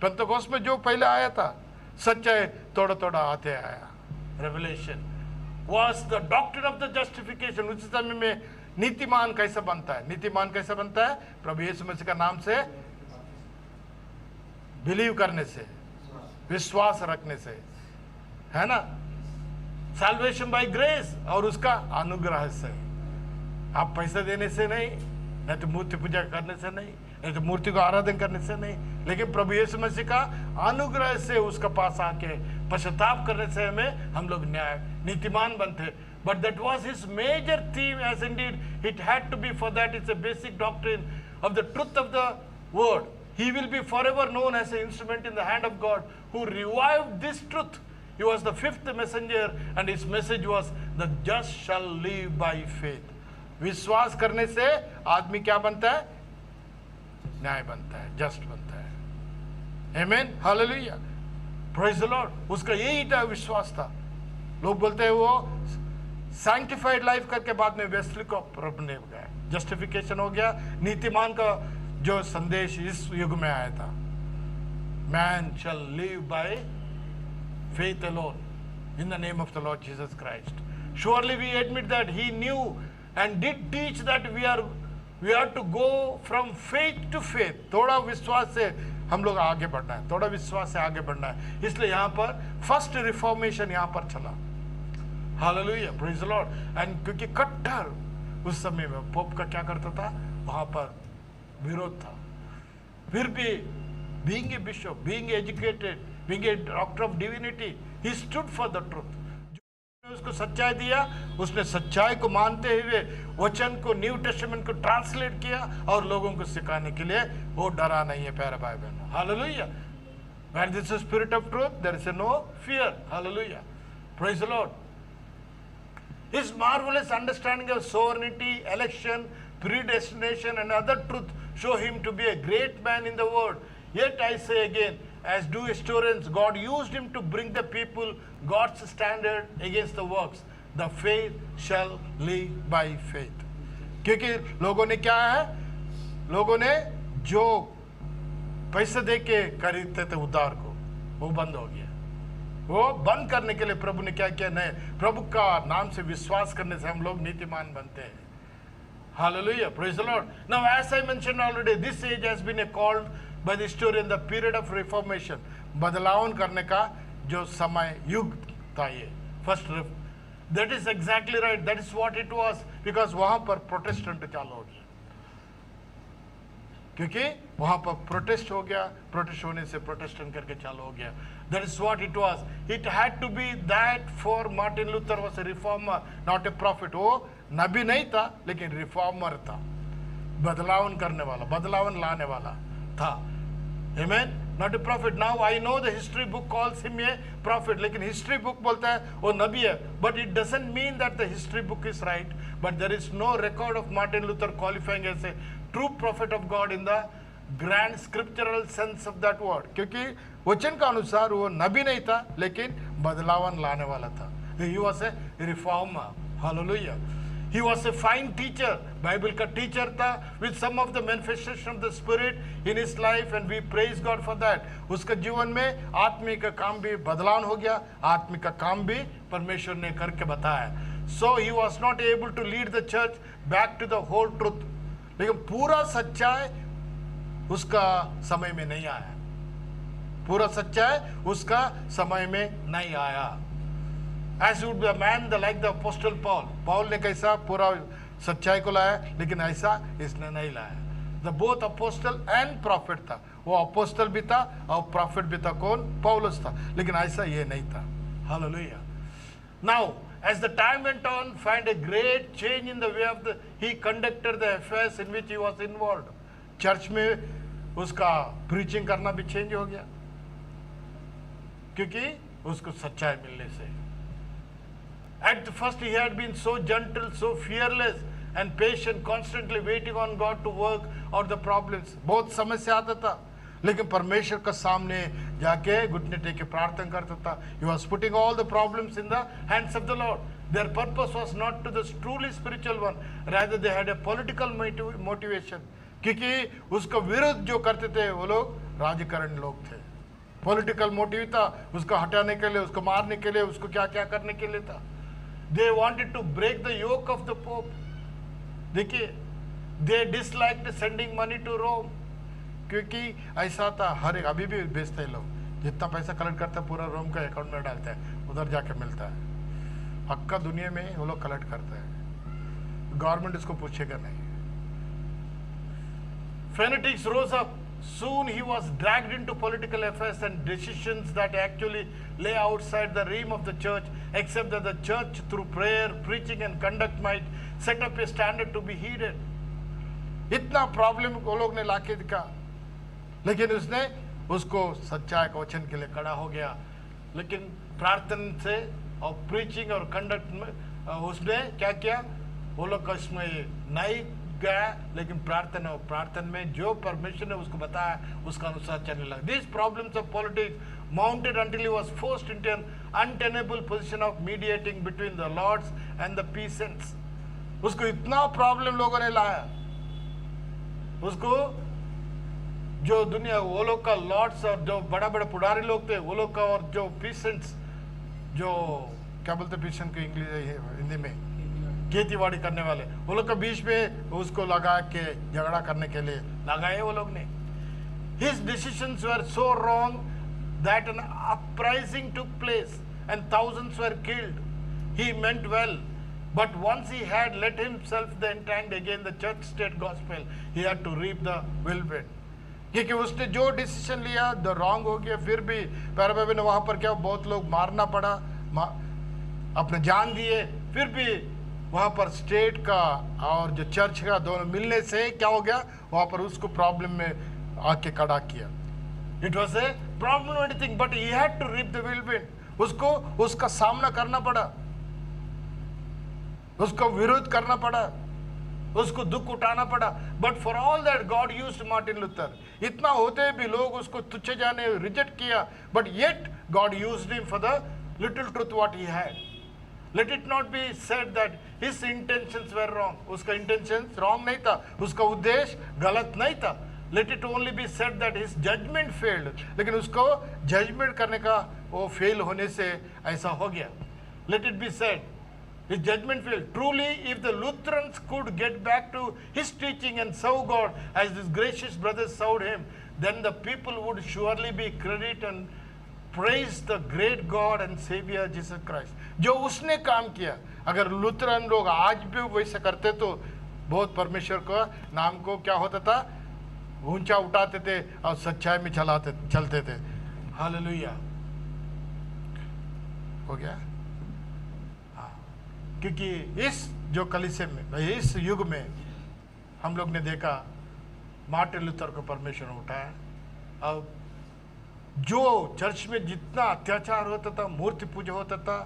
Pentecost में जो पहले आया था, सच्चाई थोड़ा थोड़ा आते आया. Revelation was the doctrine of the justification. उस समय में नीतिमान कैसा बनता है. नीतिमान कैसा बनता है? प्रभु यीशु मसीह का नाम से बिलीव करने से, विश्वास रखने से, है ना. Salvation by grace, और उसका अनुग्रह से. आप पैसा देने से नहीं तो मूर्ति पूजा करने से नहीं तो मूर्ति को आराधन करने से नहीं, लेकिन प्रभु यीशु मसीह का अनुग्रह से उसका पास आके पश्चाताप करने से हमें हम लोग नीतिमान बनते. But that was his major theme, as indeed it had to be, for that it's a basic doctrine of the truth of the word. He will be forever known as an instrument in the hand of God who revived this truth. He was the 5th messenger, and his message was, the just shall live by faith. विश्वास करने से आदमी क्या बनता है? न्याय बनता है, जस्ट बनता है. आमेन, हालेलुया, प्रेज द लॉर्ड। उसका यही था, विश्वास था। लोग बोलते हैं वो सैंक्टिफाइड लाइफ करके बाद में वेस्ली को अपने गया, जस्टिफिकेशन हो गया। नीतिमान का जो संदेश इस युग में आया था, man shall live by faith alone in the name of the Lord Jesus Christ. Surely we admit that he knew and did teach that we are to go from faith to faith. थोड़ा विश्वास से हम लोग आगे बढ़ना है, थोड़ा विश्वास से आगे बढ़ना है। इसलिए यहाँ पर फर्स्ट रिफॉर्मेशन यहाँ पर चला, hallelujah, praise the Lord. And क्योंकि कट्टर उस समय में पोप का क्या करता था, वहां पर विरोध था, फिर भी being a bishop, being educated, being a doctor of divinity, he stood for the truth. उसको सच्चाई दिया, उसने सच्चाई को मानते हुए वचन को, न्यू टेस्टामेंट को ट्रांसलेट किया और लोगों को सिखाने के लिए वो डरा नहीं है प्यारे भाई बहनों, hallelujah. Where there is a spirit of truth, there is no fear, hallelujah, praise the Lord. His marvelous understanding of sovereignty, election, predestination and other truth show him to be a great man in the world. Yet I say again, as do historians, God used him to bring the people God's standard against the works. The faith shall live by faith. क्योंकि लोगों ने क्या है, लोगों ने जो पैसे दे के खरीदते थे उद्धार को, वो बंद हो गया। वो बंद करने के लिए प्रभु ने क्या किया, नहीं, प्रभु का नाम से विश्वास करने से हम लोग नीतिमान बनते हैं। Hallelujah, praise the Lord. Now, as I mentioned already, this age has been called by the historian the period of reformation. बदलाव करने का जो समय युग था ये first, that is exactly right, that is what it was, because वहां पर प्रोटेस्टेंट चालू हो गया, क्योंकि वहां पर प्रोटेस्ट हो गया, प्रोटेस्ट होने से प्रोटेस्टेंट करके चालू हो गया। That is what it was. It had to be that, for Martin Luther was a reformer, not a prophet. वो नबी नहीं था लेकिन रिफॉर्मर था, बदलावन करने वाला, बदलावन लाने वाला था। Amen? Not a prophet. Now I know the history book calls him a prophet, लेकिन history book बोलता है वो नबी है, but it doesn't mean that the history book is right. But there is no record of Martin Luther qualifying as a true prophet of God in the grand scriptural sense of that word. क्योंकि वचन का अनुसार वो नबी नहीं था लेकिन बदलावन लाने वाला था। He was a reformer. Hallelujah. He was a fine teacher, Bible का टीचर था, with some of the manifestation of the spirit in his life, and we praise God for that. उसके जीवन में आत्मिक का काम भी बदलाव हो गया, आत्मिक का काम भी परमेश्वर ने करके बताया। So he was not able to lead the church back to the whole truth. लेकिन पूरा सच्चाई उसका समय में नहीं आया, पूरा सच्चाई उसका समय में नहीं आया। As would be a man like the apostle Paul. Paul ने कैसा पूरा सच्चाई को लाया, लेकिन ऐसा इसने नहीं लाया। The both apostle and prophet था, वो apostle भी था और prophet भी था। कौन? पौलुस था, लेकिन ऐसा ये नहीं था। Hallelujah. Now, as the time went on, find a great change in the way of he conducted the affairs in which he was involved. Church में उसका preaching करना भी change हो गया, क्योंकि उसको सच्चाई मिलने से। At first he had been so gentle, so fearless and patient, constantly waiting on God to work out the problems. बहुत समस्या आता था, लेकिन परमेश्वर के सामने जाके घुटने टेक के प्रार्थना करता था। He was putting all the problems in the hands of the Lord. Their purpose was not to the truly spiritual one, rather they had a political motivation. क्योंकि उसका विरोध जो करते थे वो लोग राजकरण लोग थे, पॉलिटिकल मोटिव था, उसको हटाने के लिए, उसको मारने के लिए, उसको क्या क्या करने के लिए था। They wanted to break the yoke of the Pope. देखिए, they disliked sending money to Rome, क्योंकि ऐसा था, हर एक अभी भी भेजते हैं लोग, जितना पैसा कलेक्ट करता है पूरा रोम का अकाउंट में डालते हैं, उधर जाके मिलता है। हक्का दुनिया में वो लोग कलेक्ट करते हैं, गवर्नमेंट इसको पूछेगा नहीं। Fanatics rose up. Soon he was dragged into political affairs and decisions that actually lay outside the realm of the church, except that the church through prayer, preaching and conduct might set up a standard to be heeded. इतना प्रॉब्लम वो लोग ने लाके दिखा, लेकिन उसने उसको सच्चाई का वचन के लिए खड़ा हो गया। लेकिन प्रार्थना से और प्रीचिंग और कंडक्ट में उसने क्या किया, वो लोग इसमें नई गया, लेकिन प्रार्थना में जो परमेश्वर ने उसको बताया उसका अनुसार चलने लगा. These problems of politics mounted until he was forced into an untenable position of mediating between the lords and the peasants. उसको इतना प्रॉब्लम लोगों ने लाया, उसको जो दुनिया वो लोग का लॉर्ड्स और जो बड़ा बड़ा पुडारी लोग थे वो लोग का, और जो पीसेंट्स, जो क्या बोलते पीसेंट को इंग्लिश हिंदी में, खेतीबाड़ी करने वाले, वो लोग के बीच में उसको लगा के झगड़ा करने के लिए लगाए वो लोग ने. His decisions were so wrong that an uprising took place and thousands were killed. He meant well, but once he had let himself the entangled again the church-state gospel, he had to reap the whirlwind. क्योंकि उसने जो डिसीजन लिया द रॉन्ग हो गया. फिर भी पैराबे ने वहां पर क्या बहुत लोग मारना पड़ा, अपने जान दिए. फिर भी वहां पर स्टेट का और जो चर्च का दोनों मिलने से क्या हो गया, वहां पर उसको प्रॉब्लम में आके खड़ा किया. It was a problematic thing, but he had to reap the whirlwind. उसको उसका सामना करना पड़ा, उसको विरोध करना पड़ा, उसको दुख उठाना पड़ा. But for all that God used Martin Luther. इतना होते भी लोग उसको तुच्छ जाने रिजेक्ट किया, but yet God used him for the little truth what he had. Let it not be said that his intentions were wrong. उसका इंटेंशंस रॉन्ग नहीं था, उसका उद्देश्य गलत नहीं था. Let it only be said that his judgement failed. लेकिन उसको जजमेंट करने का वो फेल होने से ऐसा हो गया. Let it be said his judgment failed. Truly, if the Lutherans could get back to his teaching and serve God as his gracious brothers served him, then the people would surely be credit and praise the great God and Savior Jesus Christ. जो उसने काम किया, अगर लुथरन लोग आज भी वैसे करते तो बहुत परमेश्वर का नाम को क्या होता था, ऊंचा उठाते थे और सच्चाई में चलते थे. हालेलुया. हो गया. क्योंकि इस जो कलीसिया में, इस युग में हम लोग ने देखा मार्टिन लूथर को परमेश्वर ने उठाया. अब जो चर्च में जितना अत्याचार होता था, मूर्ति पूजा होता था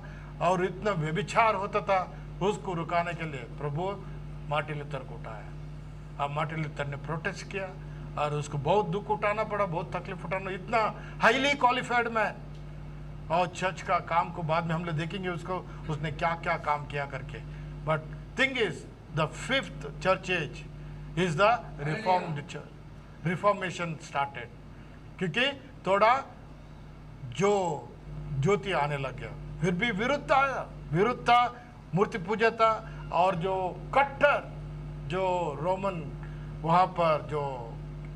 और इतना व्यभिचार होता था, उसको रुकाने के लिए प्रभु मार्टिन लूथर को उठाया. अब मार्टिन लूथर ने प्रोटेस्ट किया और उसको बहुत दुख उठाना पड़ा, बहुत तकलीफ उठाना. इतना हाईली क्वालिफाइड मैन, और चर्च का काम को बाद में हम लोग देखेंगे उसको, उसने क्या क्या काम किया करके. But thing is the fifth church age is the reformed church. Reformation started क्योंकि थोड़ा जो ज्योति आने लग गया. फिर भी विरुद्ध आया, विरुद्ध था, मूर्ति पूजा था, और जो कट्टर जो रोमन वहाँ पर जो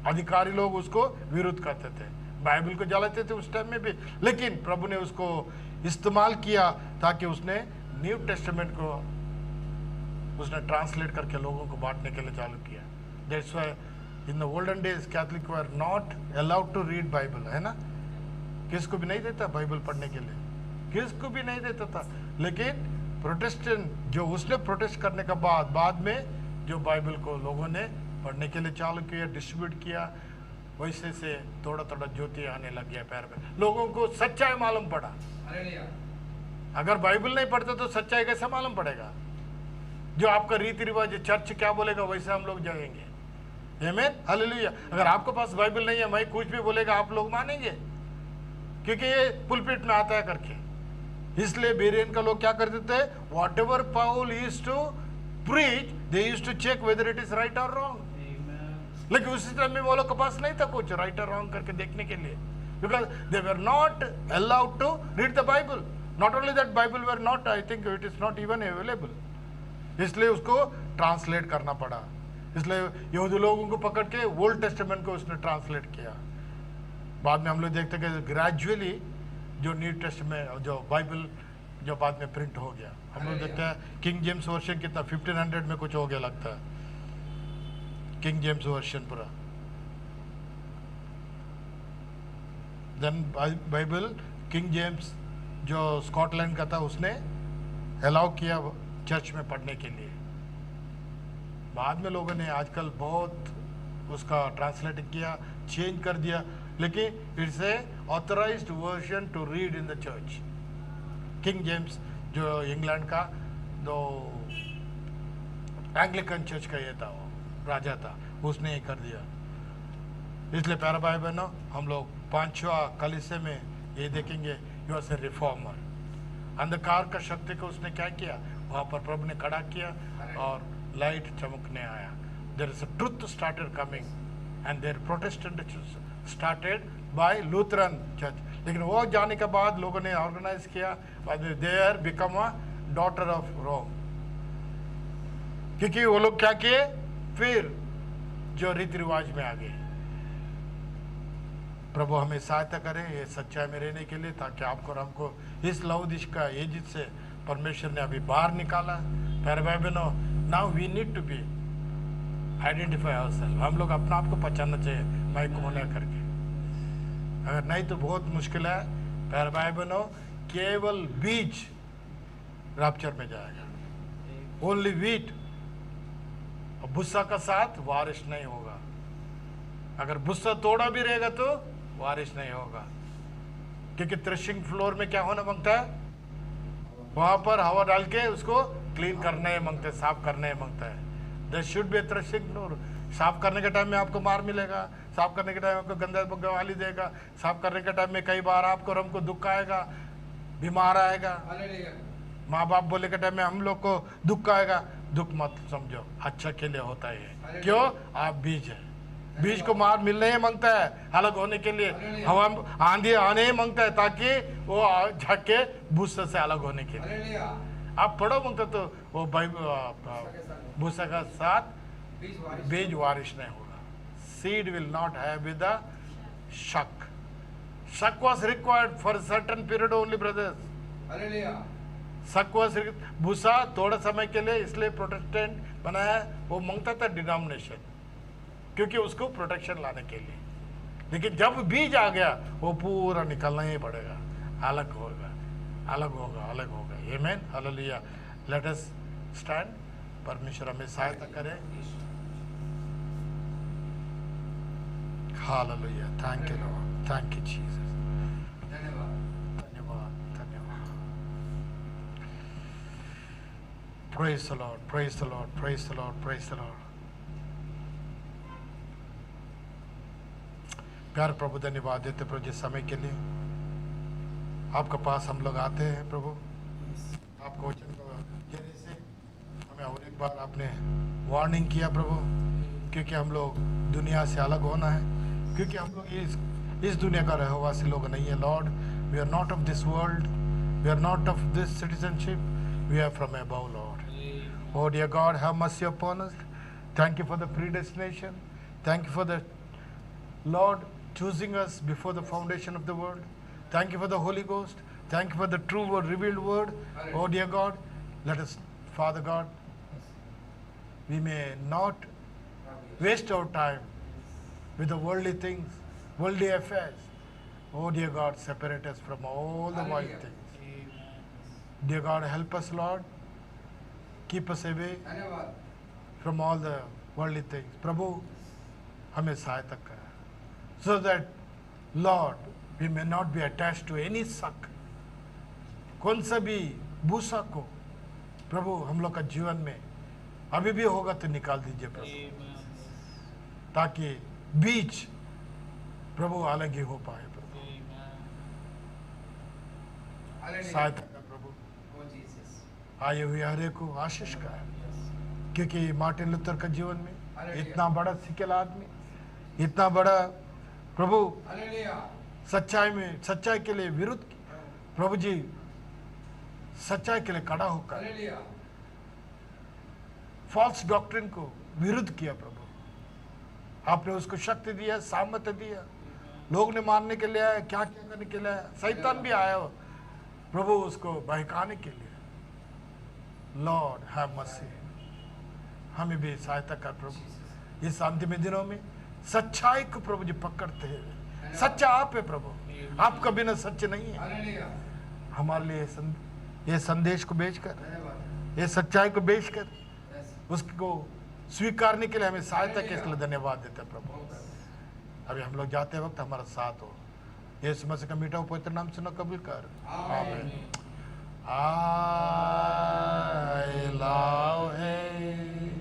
अधिकारी लोग उसको विरुद्ध करते थे, बाइबल को जलाते थे उस टाइम में भी. लेकिन प्रभु ने उसको इस्तेमाल किया ताकि उसने न्यू टेस्टामेंट को उसने ट्रांसलेट करके लोगों को बांटने के लिए चालू किया. That's why in the olden days Catholic were not allowed to read Bible, है ना. किसको भी नहीं देता बाइबल पढ़ने के लिए, किसको भी नहीं देता था. लेकिन प्रोटेस्टेंट जो उसने प्रोटेस्ट करने के बाद में जो बाइबल को लोगों ने पढ़ने के लिए चालू किया, डिस्ट्रीब्यूट किया, वैसे से थोड़ा थोड़ा ज्योति आने लग गया पैर में. लोगों को सच्चाई मालूम पड़ा. अगर बाइबल नहीं पढ़ते तो सच्चाई कैसे मालूम पड़ेगा. जो आपका रीति रिवाज चर्च क्या बोलेगा वैसे हम लोग जाएंगे. आमीन, हालेलुया. अगर आपके पास बाइबल नहीं है, मैं कुछ भी बोलेगा आप लोग मानेंगे, क्योंकि ये पुलपिट में आता है करके. इसलिए बेरियन का लोग क्या करते थे, whatever Paul used to preach, they used to check whether it is right और रॉन्ग. लेकिन उसी टाइम में वो लोग के पास नहीं था कुछ राइट और रॉन्ग करके देखने के लिए, because they were not allowed to read the Bible. Not only that, Bible were not, I think it is not even available. इसलिए उसको ट्रांसलेट करना पड़ा. इसलिए यहूदी लोगों को पकड़ के ओल्ड टेस्टामेंट को उसने ट्रांसलेट किया. बाद में हम लोग देखते कि ग्रेजुअली जो न्यू टेस्टामेंट जो बाइबल जो बाद में प्रिंट हो गया. हम लोग देखते हैं किंग जेम्स वर्शन कितना 1500 में कुछ हो गया लगता है, किंग जेम्स वर्शन पूरा. देन बाइबल किंग जेम्स जो स्कॉटलैंड का था उसने अलाउ किया चर्च में पढ़ने के लिए. बाद में लोगों ने आजकल बहुत उसका ट्रांसलेट किया, चेंज कर दिया, लेकिन it's a authorised version two read in the church. King James जो इंग्लैंड का दो एंग्लिकन चर्च का ये था वो. राजा था, उसने ये कर दिया। इसलिए प्यारे भाई बहनों, हम लोग 5वां कलीसिया में ये देखेंगे, ही वाज ए रिफॉर्मर। अंधकार का शक्ति को उसने क्या किया, वहाँ पर प्रभु ने खड़ा किया और लाइट चमकने आया। There is a truth started coming and there Protestant started by Lutheran church. लेकिन वो जाने के बाद लोगों ने ऑर्गेनाइज किया, there become a daughter of Rome. क्योंकि वो लोग क्या किए, फिर जो रीति रिवाज में आ गए। प्रभु हमें सहायता करें ये सच्चाई में रहने के लिए, ताकि आपको और हमको इस लवदिश का एजिद से परमेश्वर ने अभी बाहर निकाला। प्यारे भाई बहनों, now we need to be identify ourself. हम लोग अपना आप को पहचानना चाहिए, मैं कौन है करके। अगर नहीं तो बहुत मुश्किल है। प्यारे भाई बहनों, केवल बीज रैप्चर में जाएगा, ओनली वीट। और भूसा का साथ वारिश नहीं होगा। अगर भूसा तोड़ा भी रहेगा तो वारिश नहीं होगा, क्योंकि थ्रेशिंग फ्लोर में क्या होना मांगता है, वहां पर हवा डाल के उसको क्लीन करने मांगते हैं, साफ करने मांगता है। There should be threshing floor. साफ करने के टाइम में आपको मार मिलेगा, साफ करने के टाइम आपको गंदा गाली देगा, साफ करने के टाइम में कई बार आपको और हमको दुख आएगा, बीमार आएगा। माँ बाप बोले के टाइम में हम लोग को दुख आएगा। दुख मत समझो, अच्छा के लिए होता है। क्यों? आप बीज है। बीज को मार मिलने ही मांगता है, अलग होने के लिए हवा आंधी आने ही मांगता है, ताकि वो झके भूसा से अलग होने के लिए। आप पढ़ो मांगता तो वो भूसा का साथ बीज वारिश नहीं होगा। Seed will not have with the शक। शक was required for certain period only brothers. शक वाज भूसा थोड़ा समय के लिए, इसलिए प्रोटेस्टेंट बनाया। वो मांगता था डिनोमिनेशन, क्योंकि उसको प्रोटेक्शन लाने के लिए। लेकिन जब बीज आ गया, वो पूरा निकलना ही पड़ेगा, अलग होगा, अलग होगा, अलग होगा। आमीन, हालेलुया। Let us stand. परमेश्वर हमें सहायता करे। Hallelujah. Thank you Lord, thank you Jesus. धन्यवाद, धन्यवाद। Praise the Lord, praise the Lord, praise the Lord, praise the Lord. प्यार प्रभु, धन्यवाद देते प्रभु जिस समय के लिए आपके पास हम लोग आते हैं। प्रभु आपको वचन के जरिए से हमें और एक बार आपने वार्निंग किया प्रभु, क्योंकि हम लोग दुनिया से अलग होना है, क्योंकि हम लोग इस दुनिया का रहवासी लोग नहीं है। Lord, we are not of this world, we are not of this citizenship, we are from above Lord. O dear God, have mercy upon us. Thank you for the predestination, thank you for the Lord choosing us before the foundation of the world. Thank you for the Holy Ghost. Thank you for the true word, revealed word. Oh dear God, let us, Father God, we may not waste our time with the worldly things, worldly affairs. Oh dear God, separate us from all the wild things. Dear God, help us, Lord. Keep us away from all the worldly things. प्रभु हमें सहायता कर, so that Lord we may not be attached to any suck. कौन सा भी भूसा को प्रभु हम लोग का जीवन में अभी भी होगा तो निकाल दीजिए प्रभु, ताकि बीज प्रभु अलग ही हो पाए। प्रभु सहायता कर प्रभु, आए हुए हरे को आशीष कर, क्योंकि मार्टिन लूथर का जीवन में इतना बड़ा सिकल आदमी, इतना बड़ा प्रभु सच्चाई में, सच्चाई के लिए विरुद्ध प्रभु जी सच्चाई के लिए खड़ा होकर फॉल्स डॉक्ट्रिन को विरुद्ध किया। प्रभु आपने उसको शक्ति दिया, सामर्थ्य दिया। लोग ने मारने के लिए आया, क्या क्या करने के लिए आया, शैतान भी आया प्रभु उसको बहकाने के लिए। लॉर्ड हैव मर्सी, हमें भी सहायता कर प्रभु। इस अंतिम दिनों में सच्चाई को प्रभु जी पकड़ते हैं। सच्चा आप है प्रभु, आपका बिना सच्चे नहीं है। हमारे लिए ये संदेश को बेचकर, ये सच्चाई को बेचकर उसको स्वीकारने के लिए हमें सहायता के लिए धन्यवाद देते हैं प्रभु। अभी हम लोग जाते वक्त हमारा साथ हो, यीशु मसीह का मीठा पवित्र नाम सुनो कबूल कर। आमीन। I love him.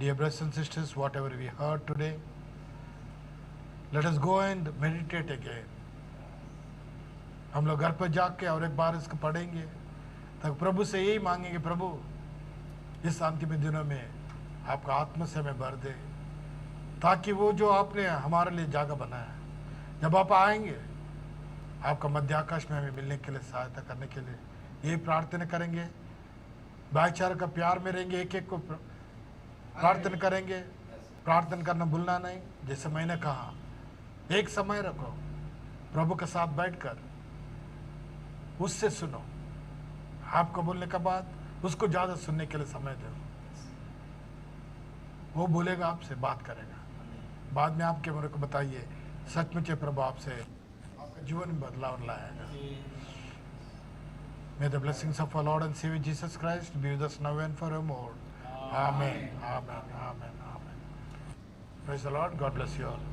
dear brothers and sisters, whatever we heard today, let us go and meditate again. हम लोग घर पर जाके और एक बार इसको पढ़ेंगे, तब प्रभु से यही मांगेंगे, प्रभु इस अंतिम दिनों में आपका आत्मा से हमें भर दे, ताकि वो जो आपने हमारे लिए जगह बनाया, जब आप आएंगे आपका मध्य आकाश में हमें मिलने के लिए, सहायता करने के लिए यही प्रार्थना करेंगे। भाईचारे का प्यार में रहेंगे, एक एक को प्रार्थना करेंगे। प्रार्थना करना भूलना नहीं। जैसे मैंने कहा, एक समय रखो, प्रभु के साथ बैठकर उससे सुनो। आपको बोलने के बाद उसको ज़्यादा सुनने के लिए समय दो। वो बोलेगा, आपसे बात करेगा। बाद में आपके मेरे को बताइए, सचमुच प्रभु आपसे आपका जीवन में बदलाव लाएगा। May the blessings of our Lord and Savior Jesus Christ be with us now and forevermore. Amen. Amen. Amen. Amen. Praise the Lord. God bless you all.